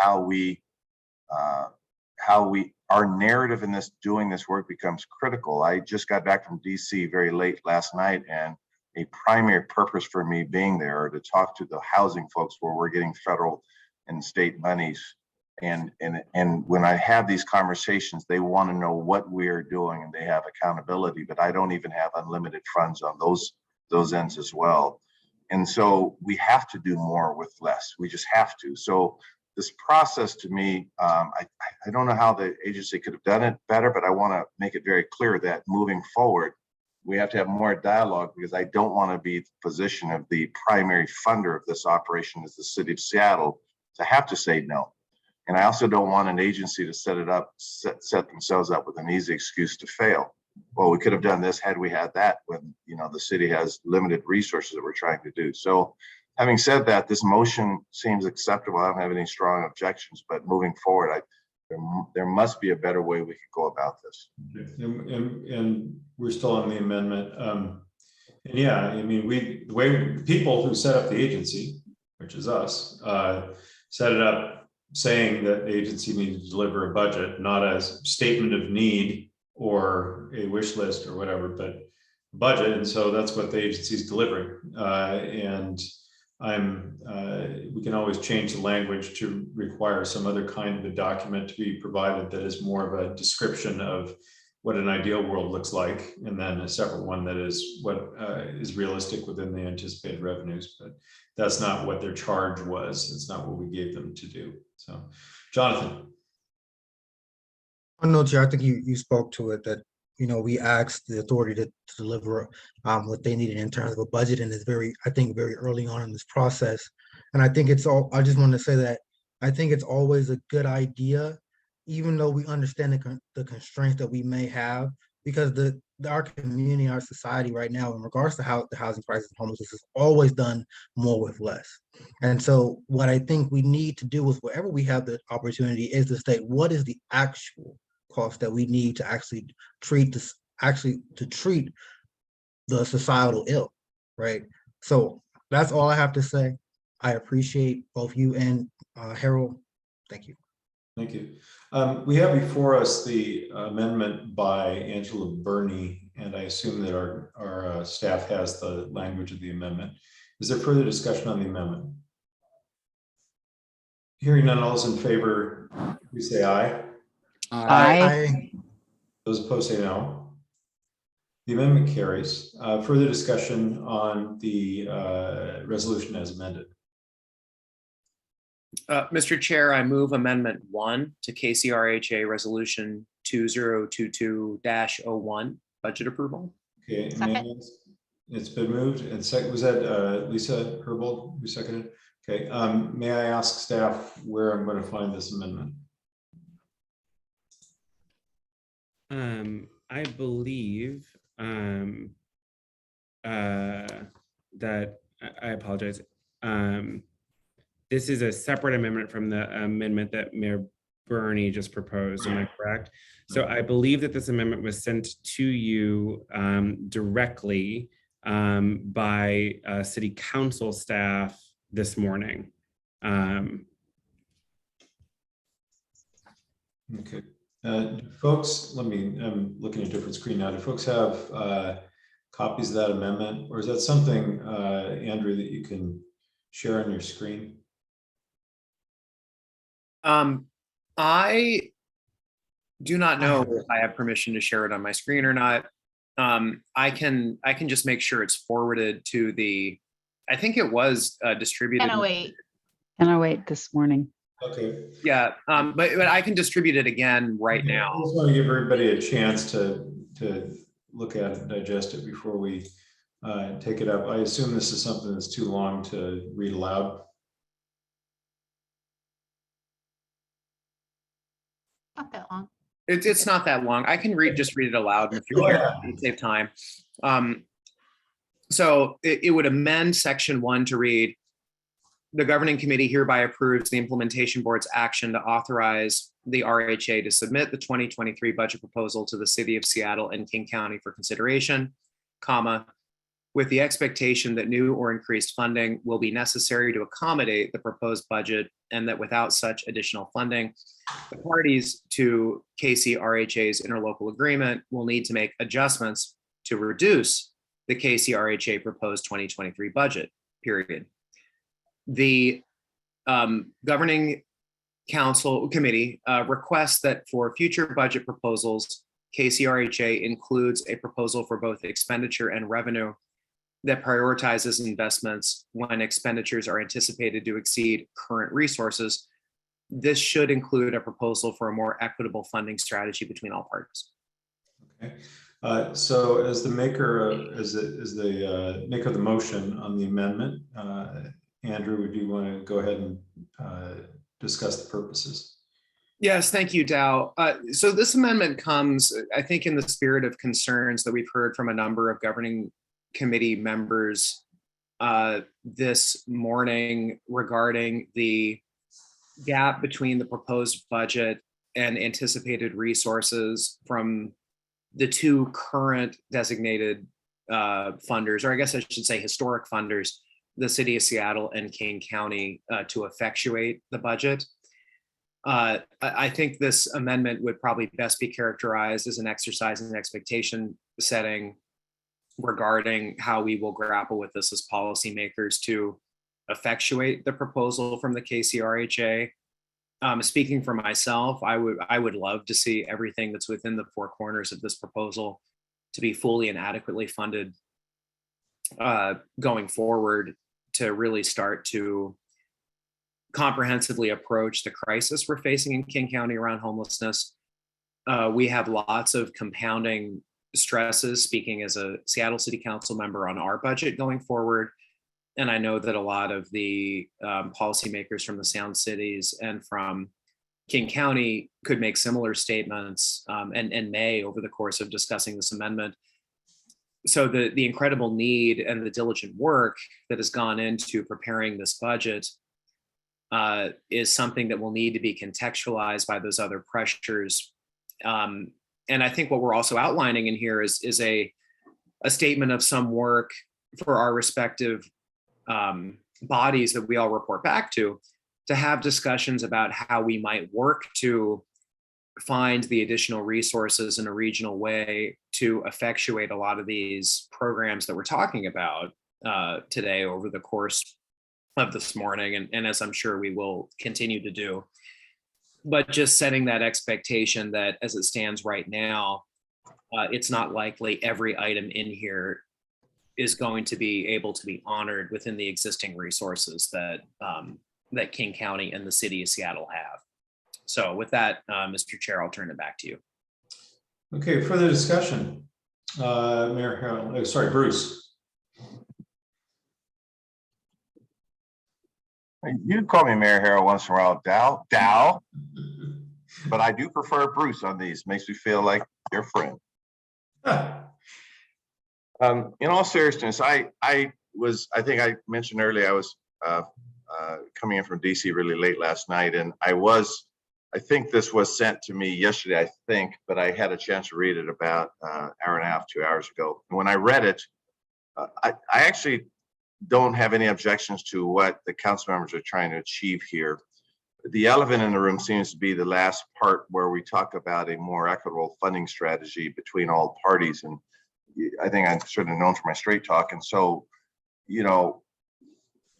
our narrative in doing this work becomes critical. I just got back from DC very late last night, and a primary purpose for me being there to talk to the housing folks where we're getting federal and state monies. And when I have these conversations, they want to know what we're doing, and they have accountability, but I don't even have unlimited funds on those ends as well. And so we have to do more with less. We just have to. So this process, to me, I don't know how the agency could have done it better, but I want to make it very clear that moving forward, we have to have more dialogue, because I don't want to be the position of the primary funder of this operation as the city of Seattle to have to say no. And I also don't want an agency to set themselves up with an easy excuse to fail. Well, we could have done this had we had that, when the city has limited resources that we're trying to do. So having said that, this motion seems acceptable. I don't have any strong objections, but moving forward, there must be a better way we could go about this. And we're still on the amendment. And yeah, I mean, the way people who set up the agency, which is us, set it up saying that the agency needed to deliver a budget, not as statement of need or a wish list or whatever, but budget. And so that's what the agency is delivering. And we can always change the language to require some other kind of a document to be provided that is more of a description of what an ideal world looks like, and then a separate one that is what is realistic within the anticipated revenues. But that's not what their charge was. It's not what we gave them to do. So, Jonathan. No, Chair, I think you spoke to it, that we asked the authority to deliver what they needed in terms of a budget, and it's very early on in this process. And I think I just want to say that I think it's always a good idea, even though we understand the constraints that we may have, because our community, our society right now, in regards to how the housing crisis and homelessness, has always done more with less. And so what I think we need to do is, wherever we have the opportunity, is to state what is the actual cost that we need to actually treat the societal ill, right? So that's all I have to say. I appreciate both you and Harold. Thank you. Thank you. We have before us the amendment by Angela Burney, and I assume that our staff has the language of the amendment. Is there further discussion on the amendment? Hearing none, all those in favor, please say aye. Aye. Those opposed say no. The amendment carries. Further discussion on the resolution as amended. Mr. Chair, I move Amendment 1 to KCRHA Resolution 2022-01, budget approval. Okay, Second. It's been moved and second. Was that Lisa Herbold who seconded? Okay, may I ask staff where I'm going to find this amendment? I believe that I apologize. This is a separate amendment from the amendment that Mayor Burney just proposed. Am I correct? So I believe that this amendment was sent to you directly by City Council staff this morning. Okay. Folks, I'm looking at a different screen now. Do folks have copies of that amendment, or is that something, Andrew, that you can share on your screen? I do not know if I have permission to share it on my screen or not. I can just make sure it's forwarded to I think it was distributed. 10:08. 10:08 this morning. Okay. Yeah, but I can distribute it again right Yeah, now. I just want to give everybody a chance to look at it and digest it before we take it up. I assume this is something that's too long to read aloud. Not that long. It's not that long. I can just read it aloud if Go you're ahead. here. Save time. So it would amend section 1 to read, the governing committee hereby approves the implementation board's action to authorize the RHA to submit the 2023 budget proposal to the city of Seattle and King County for consideration, comma, with the expectation that new or increased funding will be necessary to accommodate the proposed budget, and that without such additional funding, the parties to KCRHA's interlocal agreement will need to make adjustments to reduce the KCRHA proposed 2023 budget, period. The governing council committee requests that for future budget proposals, KCRHA includes a proposal for both expenditure and revenue that prioritizes investments when expenditures are anticipated to exceed current resources. This should include a proposal for a more equitable funding strategy between all parties. Okay. So as the maker, maker of the motion on the amendment, Andrew, would you want to go ahead and discuss the purposes? Yes, thank you, Dow. So this amendment comes, I think, in the spirit of concerns that we've heard from a number of governing committee members this morning regarding the gap between the proposed budget and anticipated resources from the two current designated funders, or I guess I should say historic funders, the city of Seattle and King County, to effectuate the budget. I think this amendment would probably best be characterized as an exercise in expectation setting regarding how we will grapple with this as policymakers to effectuate the proposal from the KCRHA. Speaking for myself, I would love to see everything that's within the four corners of this proposal to be fully and adequately funded going forward, to really start to comprehensively approach the crisis we're facing in King County around homelessness. We have lots of compounding stresses, speaking as a Seattle City Council member, on our budget going forward. And I know that a lot of the policymakers from the Sound Cities and from King County could make similar statements and may over the course of discussing this amendment. So the incredible need and the diligent work that has gone into preparing this budget is something that will need to be contextualized by those other pressures. And I think what we're also outlining in here is a statement of some work for our respective bodies that we all report back to have discussions about how we might work to find the additional resources in a regional way to effectuate a lot of these programs that we're talking about today over the course of this morning, and as I'm sure we will continue to do. But just setting that expectation that as it stands right now, it's not likely every item in here is going to be able to be honored within the existing resources that that King County and the city of Seattle have. So with that, Mr. Chair, I'll turn it back to you. Okay, further discussion. Mayor Harold, sorry, Bruce. You can call me Mayor Harold once in a while, Dow, but I do prefer Bruce on these. Makes me feel like your friend. In all seriousness, I think I mentioned earlier, I was coming in from DC really late last night, and I think this was sent to me yesterday, but I had a chance to read it about an hour and a half, 2 hours ago. And when I read it, I actually don't have any objections to what the council members are trying to achieve here. The elephant in the room seems to be the last part where we talk about a more equitable funding strategy between all parties. And I think I'm sort of known for my straight talk. And so, you know,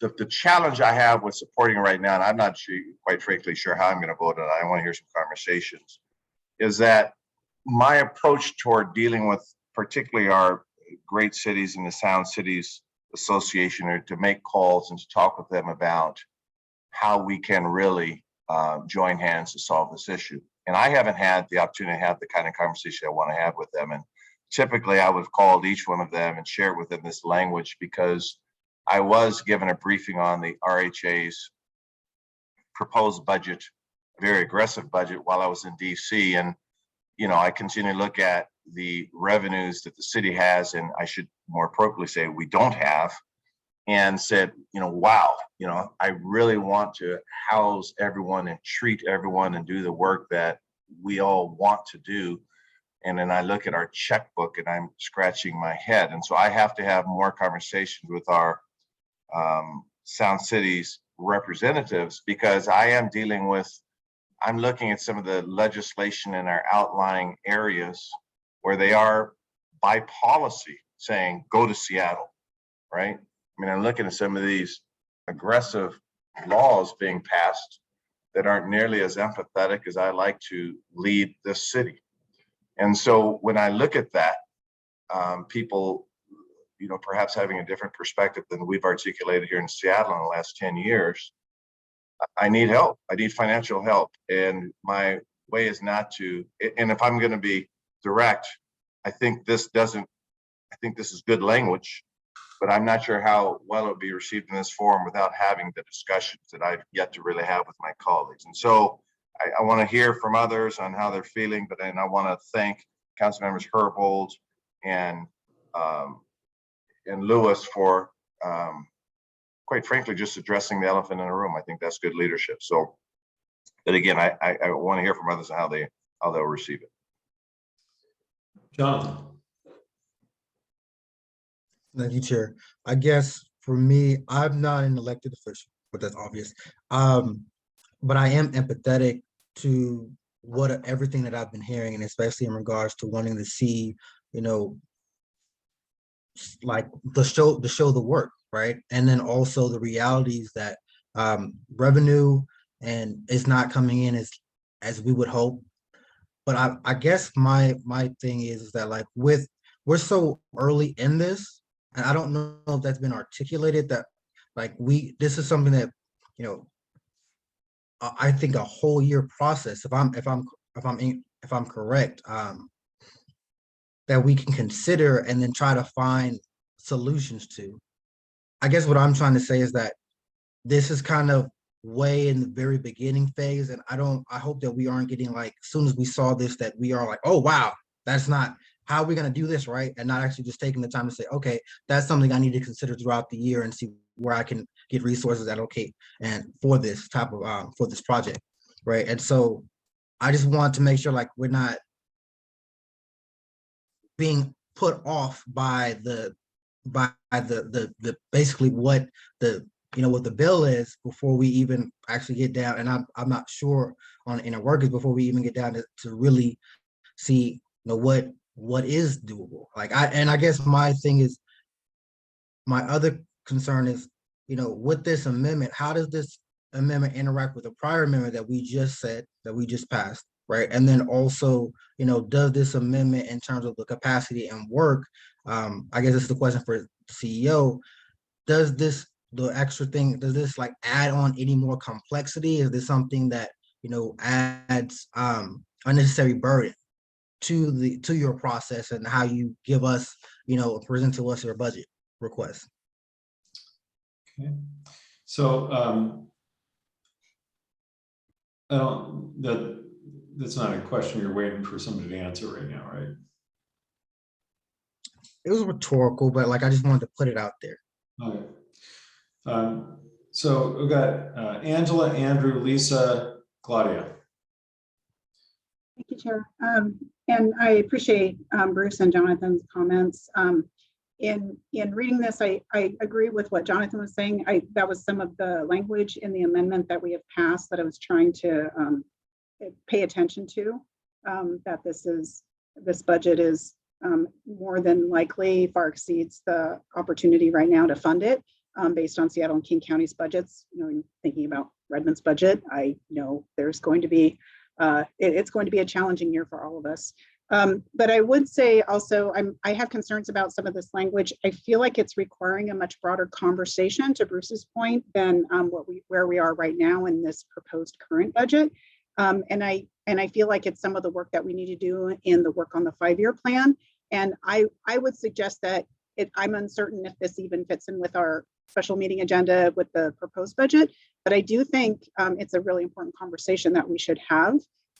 the challenge I have with supporting right now, and I'm not sure, quite frankly, sure how I'm going to vote on it, I want to hear some conversations, is that my approach toward dealing with particularly our great cities and the Sound Cities Association are to make calls and to talk with them about how we can really join hands to solve this issue. And I haven't had the opportunity to have the kind of conversation I want to have with them. And typically I would have called each one of them and share with them this language, because I was given a briefing on the RHA's proposed budget, very aggressive budget, while I was in DC. And, you know, I continue to look at the revenues that the city has, and I should more appropriately say we don't have, and said, you know, wow, you know, I really want to house everyone and treat everyone and do the work that we all want to do. And then I look at our checkbook and I'm scratching my head. And so I have to have more conversations with our Sound Cities representatives, because I am dealing with, I'm looking at some of the legislation in our outlying areas where they are by policy saying, go to Seattle, right? I mean, I'm looking at some of these aggressive laws being passed that aren't nearly as empathetic as I like to lead this city. And so when I look at that, people, you know, perhaps having a different perspective than we've articulated here in Seattle in the last 10 years, I need help. I need financial help. And my way is not to, and if I'm going to be direct, I think this is good language, but I'm not sure how well it would be received in this forum without having the discussions that I've yet to really have with my colleagues. And so I want to hear from others on how they're feeling, but then I want to thank Council Members Herbold and Lewis for, quite frankly, just addressing the elephant in the room. I think that's good leadership. So, but again, I want to hear from others on how they'll receive it. Jonathan. Thank you, Chair. I guess for me, I'm not an elected official, but that's obvious. But I am empathetic to everything that I've been hearing, and especially in regards to wanting to see, you know, like the show the work, right? And then also the realities that revenue and is not coming in as we would hope. But I guess my thing is that, like, we're so early in this, and I don't know if that's been articulated, that like this is something that, you know, I think a whole year process, if I'm correct, that we can consider and then try to find solutions to. I guess what I'm trying to say is that this is kind of way in the very beginning phase, and I hope that we aren't getting, like, as soon as we saw this, that we are like, oh wow, that's not how are we going to do this, right? And not actually just taking the time to say, okay, that's something I need to consider throughout the year and see where I can get resources allocate and for this type of for this project, right? And so I just want to make sure, like, we're not being put off by the basically what the, you know, what the bill is before we even actually get down. And I'm not sure on inner workers before we even get down to really see, you know, what is doable. Like, I guess my thing is, my other concern is, you know, with this amendment, how does this amendment interact with the prior amendment that we just said, that we just passed, right? And then also, you know, does this amendment in terms of the capacity and work, I guess this is the question for the CEO, does this, the extra thing, does this like add on any more complexity? Is this something that, you know, adds unnecessary burden to your process and how you give us, you know, present to us your budget request? Okay, so that's not a question you're waiting for somebody to answer right now, right? It was rhetorical, but like, I just wanted to put it out there. Okay. So we've got Angela, Andrew, Lisa, Claudia. Thank you, Chair. And I appreciate Bruce and Jonathan's comments. In reading this, I agree with what Jonathan was saying. That was some of the language in the amendment that we have passed that I was trying to pay attention to, that this budget is more than likely far exceeds the opportunity right now to fund it, based on Seattle and King County's budgets. You know, thinking about Redmond's budget, I know there's going to be, it's going to be a challenging year for all of us. But I would say also, I have concerns about some of this language. I feel like it's requiring a much broader conversation, to Bruce's point, than where we are right now in this proposed current budget. And I feel like it's some of the work that we need to do in the work on the 5-year plan. And I would suggest that I'm uncertain if this even fits in with our special meeting agenda with the proposed budget, but I do think it's a really important conversation that we should have.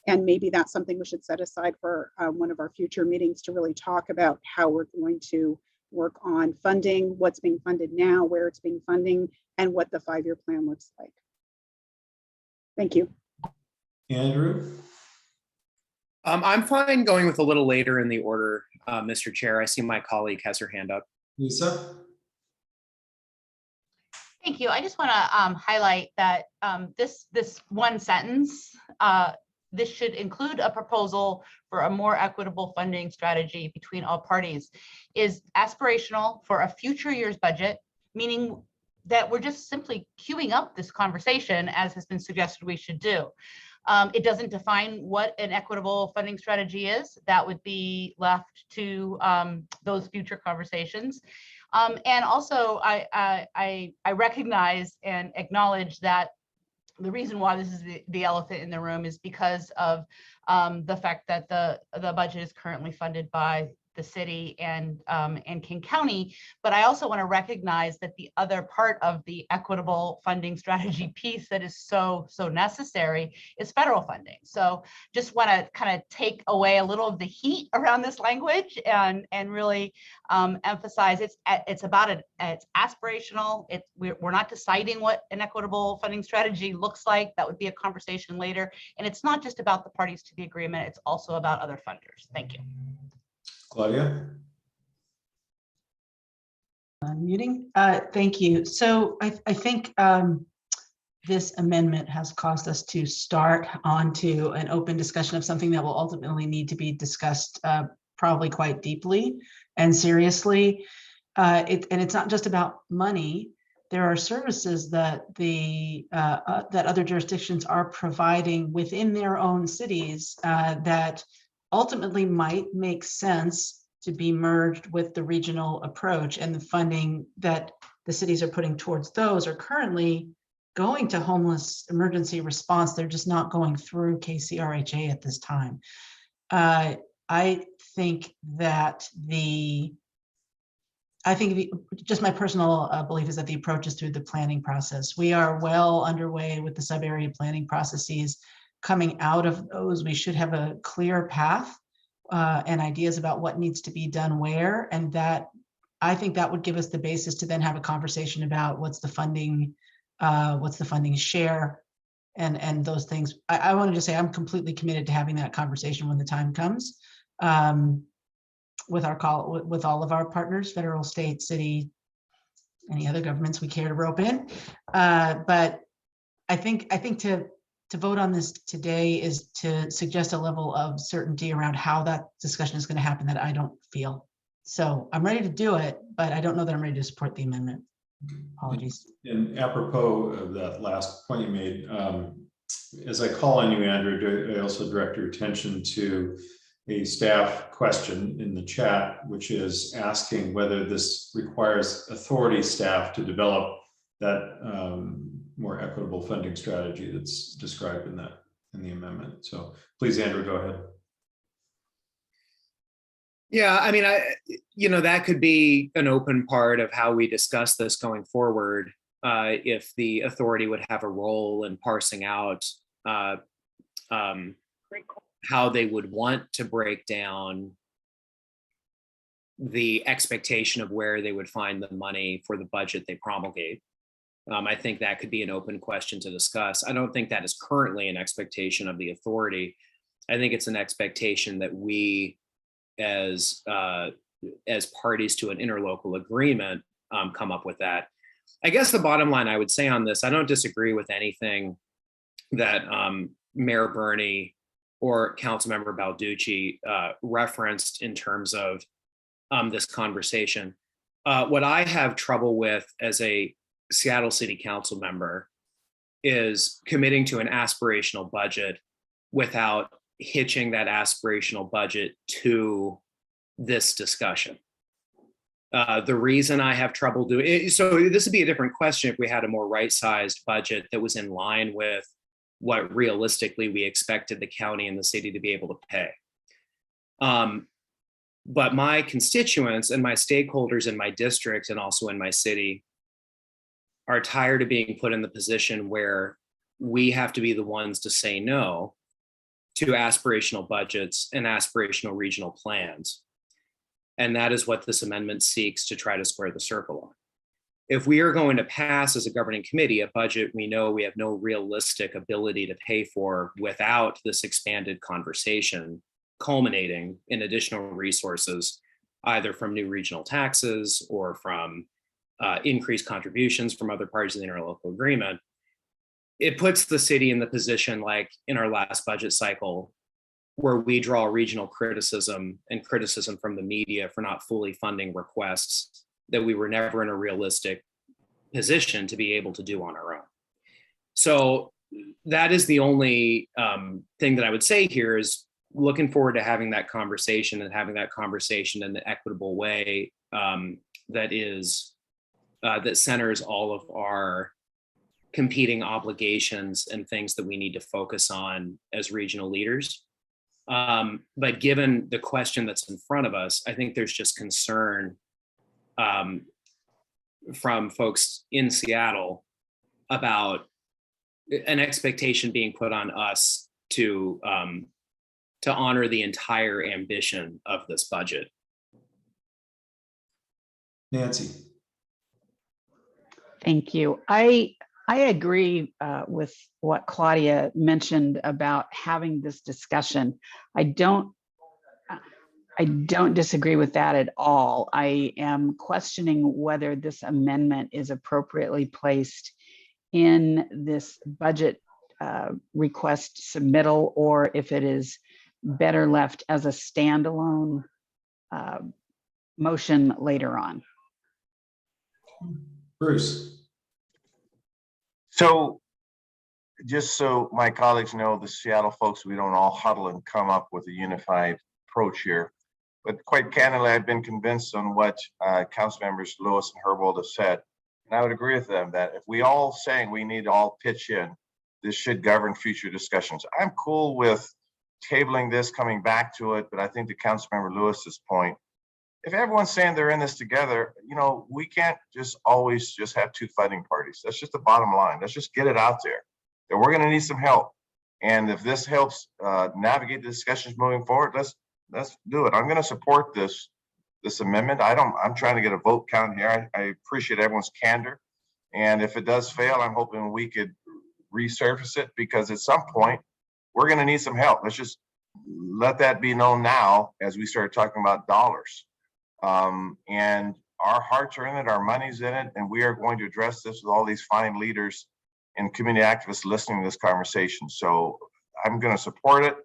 And maybe that's something we should set aside for one of our future meetings to really talk about how we're going to work on funding, what's being funded now, where it's being funding, and what the 5-year plan looks like. Thank you. Andrew? I'm fine going with a little later in the order, Mr. Chair. I see my colleague has her hand up. Lisa? Thank you. I just want to highlight that this one sentence, this should include a proposal for a more equitable funding strategy between all parties, is aspirational for a future year's budget, meaning that we're just simply queuing up this conversation as has been suggested we should do. It doesn't define what an equitable funding strategy is. That would be left to those future conversations. And also, I recognize and acknowledge that the reason why this is the elephant in the room is because of the fact that the budget is currently funded by the city and King County. But I also want to recognize that the other part of the equitable funding strategy piece that is so necessary is federal funding. So just want to kind of take away a little of the heat around this language and really emphasize it's aspirational. We're not deciding what an equitable funding strategy looks like. That would be a conversation later. And it's not just about the parties to the agreement. It's also about other funders. Thank you. Claudia? Unmuting. Thank you. So I think this amendment has caused us to start onto an open discussion of something that will ultimately need to be discussed probably quite deeply and seriously. And it's not just about money. There are services that that other jurisdictions are providing within their own cities that ultimately might make sense to be merged with the regional approach, and the funding that the cities are putting towards those are currently going to homeless emergency response. They're just not going through KCRHA at this time. I think just my personal belief is that the approach is through the planning process. We are well underway with the sub-area planning processes. Coming out of those, we should have a clear path and ideas about what needs to be done where, and that I think that would give us the basis to then have a conversation about what's the funding share, and those things. I wanted to say I'm completely committed to having that conversation when the time comes with all of our partners, federal, state, city, any other governments we care to rope in. But I think to vote on this today is to suggest a level of certainty around how that discussion is going to happen that I don't feel. So I'm ready to do it, but I don't know that I'm ready to support the amendment. Apologies. And apropos of that last point you made, as I call on you, Andrew, I also direct your attention to a staff question in the chat, which is asking whether this requires authority staff to develop that more equitable funding strategy that's described in the amendment. So please, Andrew, go ahead. Yeah, I mean, that could be an open part of how we discuss this going forward. If the authority would have a role in parsing out how they would want to break down the expectation of where they would find the money for the budget they promulgate. I think that could be an open question to discuss. I don't think that is currently an expectation of the authority. I think it's an expectation that we, as parties to an interlocal agreement, come up with that. I guess the bottom line I would say on this, I don't disagree with anything that Mayor Burney or Councilmember Balducci referenced in terms of this conversation. What I have trouble with as a Seattle City Council member is committing to an aspirational budget without hitching that aspirational budget to this discussion. The reason I have trouble doing it, so this would be a different question if we had a more right-sized budget that was in line with what realistically we expected the county and the city to be able to pay. But my constituents and my stakeholders in my district and also in my city are tired of being put in the position where we have to be the ones to say no to aspirational budgets and aspirational regional plans. And that is what this amendment seeks to try to square the circle on. If we are going to pass as a governing committee a budget we know we have no realistic ability to pay for without this expanded conversation culminating in additional resources, either from new regional taxes or from increased contributions from other parties in the interlocal agreement, it puts the city in the position like in our last budget cycle, where we draw regional criticism and criticism from the media for not fully funding requests that we were never in a realistic position to be able to do on our own. So that is the only thing that I would say here is looking forward to having that conversation and having that conversation in an equitable way that centers all of our competing obligations and things that we need to focus on as regional leaders. But given the question that's in front of us, I think there's just concern from folks in Seattle about an expectation being put on us to honor the entire ambition of this budget. Nancy. Thank you. I agree with what Claudia mentioned about having this discussion. I don't disagree with that at all. I am questioning whether this amendment is appropriately placed in this budget request submittal, or if it is better left as a standalone motion later on. Bruce. So just so my colleagues know, the Seattle folks, we don't all huddle and come up with a unified approach here. But quite candidly, I've been convinced on what council members Lewis and Herbold have said. And I would agree with them that if we all saying we need to all pitch in, this should govern future discussions. I'm cool with tabling this, coming back to it, but I think to council member Lewis's point, if everyone's saying they're in this together, you know, we can't just always just have two fighting parties. That's just the bottom line. Let's just get it out there that we're going to need some help. And if this helps navigate the discussions moving forward, let's do it. I'm going to support this amendment. I'm trying to get a vote count here. I appreciate everyone's candor. And if it does fail, I'm hoping we could resurface it, because at some point we're going to need some help. Let's just let that be known now as we start talking about dollars. And our hearts are in it, our money's in it, and we are going to address this with all these fine leaders and community activists listening to this conversation. So I'm going to support it,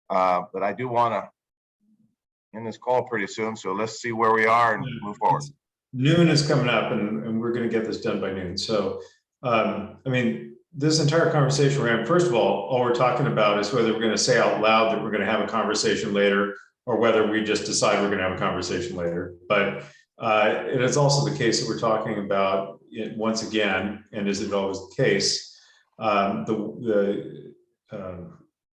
but I do want to end this call pretty soon. So let's see where we are and move forward. Noon is coming up, and we're going to get this done by noon. So, I mean, this entire conversation we're having, first of all we're talking about is whether we're going to say out loud that we're going to have a conversation later, or whether we just decide we're going to have a conversation later. But it is also the case that we're talking about it once again, and is it always the case, the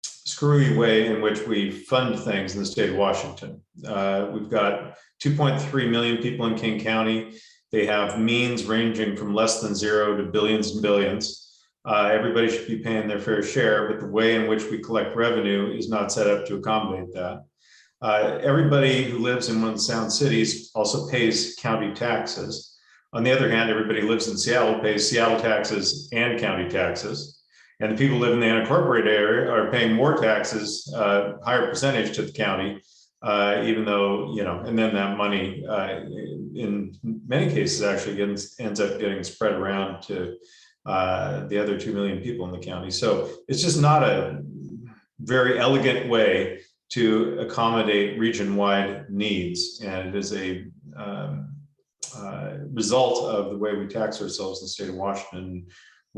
screwy way in which we fund things in the state of Washington. We've got 2.3 million people in King County. They have means ranging from less than zero to billions and billions. Everybody should be paying their fair share, but the way in which we collect revenue is not set up to accommodate that. Everybody who lives in one of the Sound cities also pays county taxes. On the other hand, everybody who lives in Seattle pays Seattle taxes and county taxes. And the people who live in the unincorporated area are paying more taxes, higher percentage to the county, even though, you know, and then that money in many cases actually ends up getting spread around to the other 2 million people in the county. So it's just not a very elegant way to accommodate region-wide needs. And it is a result of the way we tax ourselves in the state of Washington.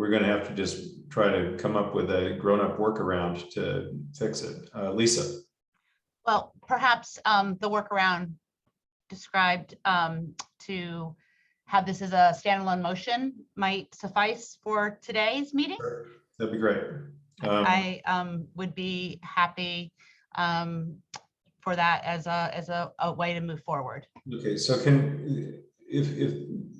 we're going to have to just try to come up with a grown-up workaround to fix it. Lisa. Well, perhaps the workaround described to have this as a standalone motion might suffice for today's meeting. Sure. That'd be great. I would be happy for that as a way to move forward. Okay, so if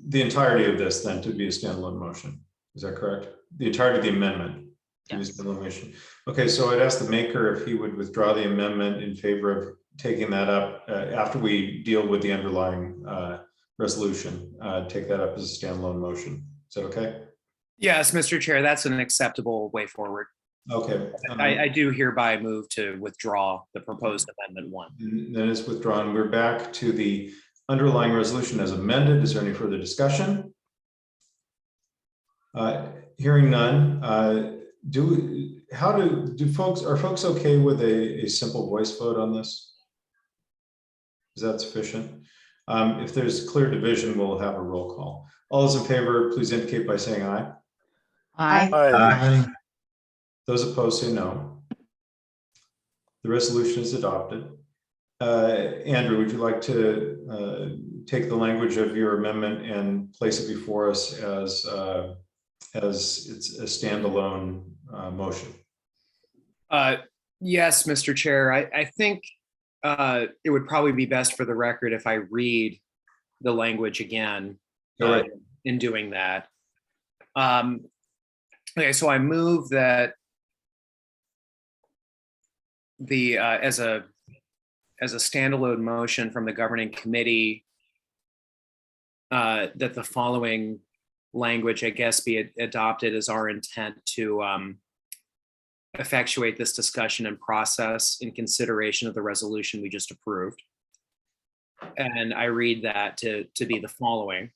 the entirety of this then to be a standalone motion, is that correct? The entirety of the amendment to be a standalone motion. Okay, so I'd ask the maker if he would withdraw the amendment in favor of taking that up after we deal with the underlying resolution. Take that up as a standalone motion. Is that okay? Yes, Mr. Chair, that's an acceptable way forward. Okay. I do hereby move to withdraw the proposed amendment 1. Then it's withdrawn. We're back to the underlying resolution as amended. Is there any further discussion? Hearing none. Are folks okay with a simple voice vote on this? Is that sufficient? If there's clear division, we'll have a roll call. All those in favor, please indicate by saying aye. Aye. Aye. Those opposed say no. The resolution is adopted. Andrew, would you like to take the language of your amendment and place it before us as it's a standalone motion? Yes, Mr. Chair. I think it would probably be best for the record if I read the language again in doing that. Okay, so I move that the as a standalone motion from the governing committee that the following language, I guess, be adopted as our intent to effectuate this discussion and process in consideration of the resolution we just approved. And I read that to be the following: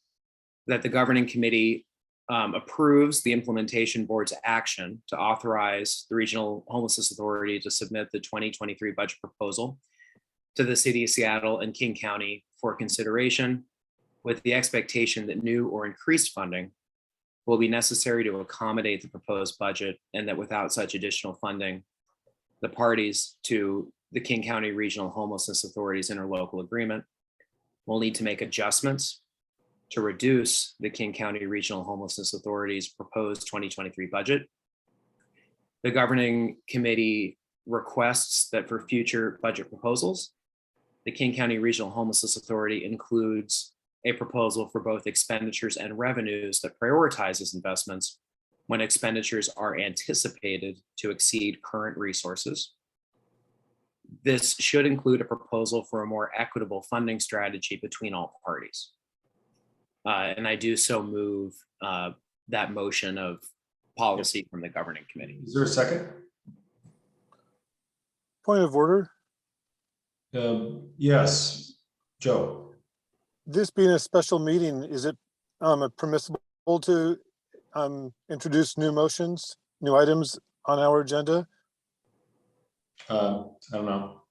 that the governing committee approves the implementation board's action to authorize the Regional Homelessness Authority to submit the 2023 budget proposal to the City of Seattle and King County for consideration, with the expectation that new or increased funding will be necessary to accommodate the proposed budget, and that without such additional funding, the parties to the King County Regional Homelessness Authority's interlocal agreement will need to make adjustments to reduce the King County Regional Homelessness Authority's proposed 2023 budget. The governing committee requests that for future budget proposals, the King County Regional Homelessness Authority includes a proposal for both expenditures and revenues that prioritizes investments when expenditures are anticipated to exceed current resources. This should include a proposal for a more equitable funding strategy between all parties. And I do so move that motion of policy from the governing committee. Is there a second? Point of order. Yes, Joe. This being a special meeting, is it permissible to introduce new motions, new items on our agenda? I don't know.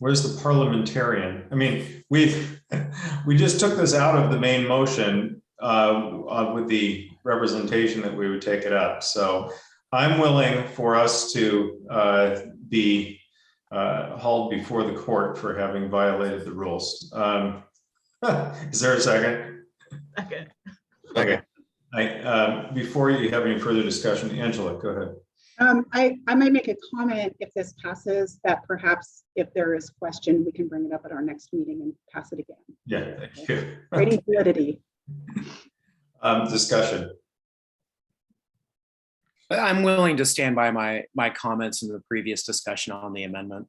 Where's the parliamentarian? I mean, we just took this out of the main motion with the representation that we would take it up. So I'm willing for us to be hauled before the court for having violated the rules. Is there a second? Okay. Okay. Before you have any further discussion, Angela, go ahead. I might make a comment if this passes, that perhaps if there is question, we can bring it up at our next meeting and pass it again. Yeah, thank you. Creating fluidity. Discussion. I'm willing to stand by my comments in the previous discussion on the amendment.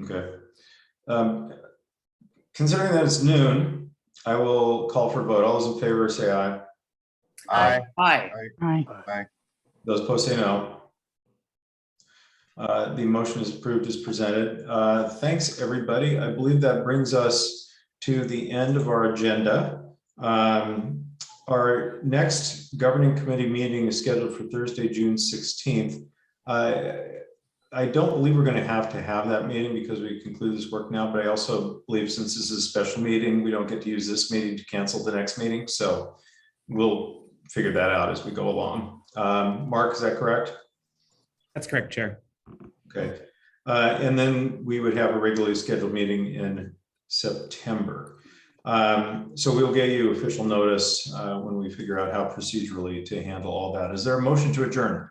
Okay. Considering that it's noon, I will call for a vote. All those in favor say aye. Aye. Aye. Aye. Aye. Those opposed say no. The motion is approved as presented. Thanks, everybody. I believe that brings us to the end of our agenda. Our next governing committee meeting is scheduled for Thursday, June 16th. I don't believe we're going to have that meeting because we conclude this work now, but I also believe since this is a special meeting, we don't get to use this meeting to cancel the next meeting. So we'll figure that out as we go along. Mark, is that correct? That's correct, Chair. Okay. And then we would have a regularly scheduled meeting in September. So we'll get you official notice when we figure out how procedurally to handle all that. Is there a motion to adjourn?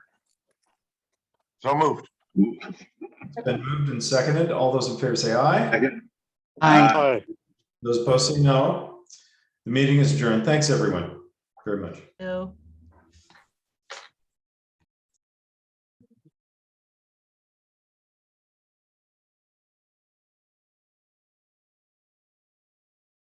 So moved. It's been moved and seconded. All those in favor say aye. Aye. Those opposed say no. The meeting is adjourned. Thanks, everyone, very much. So.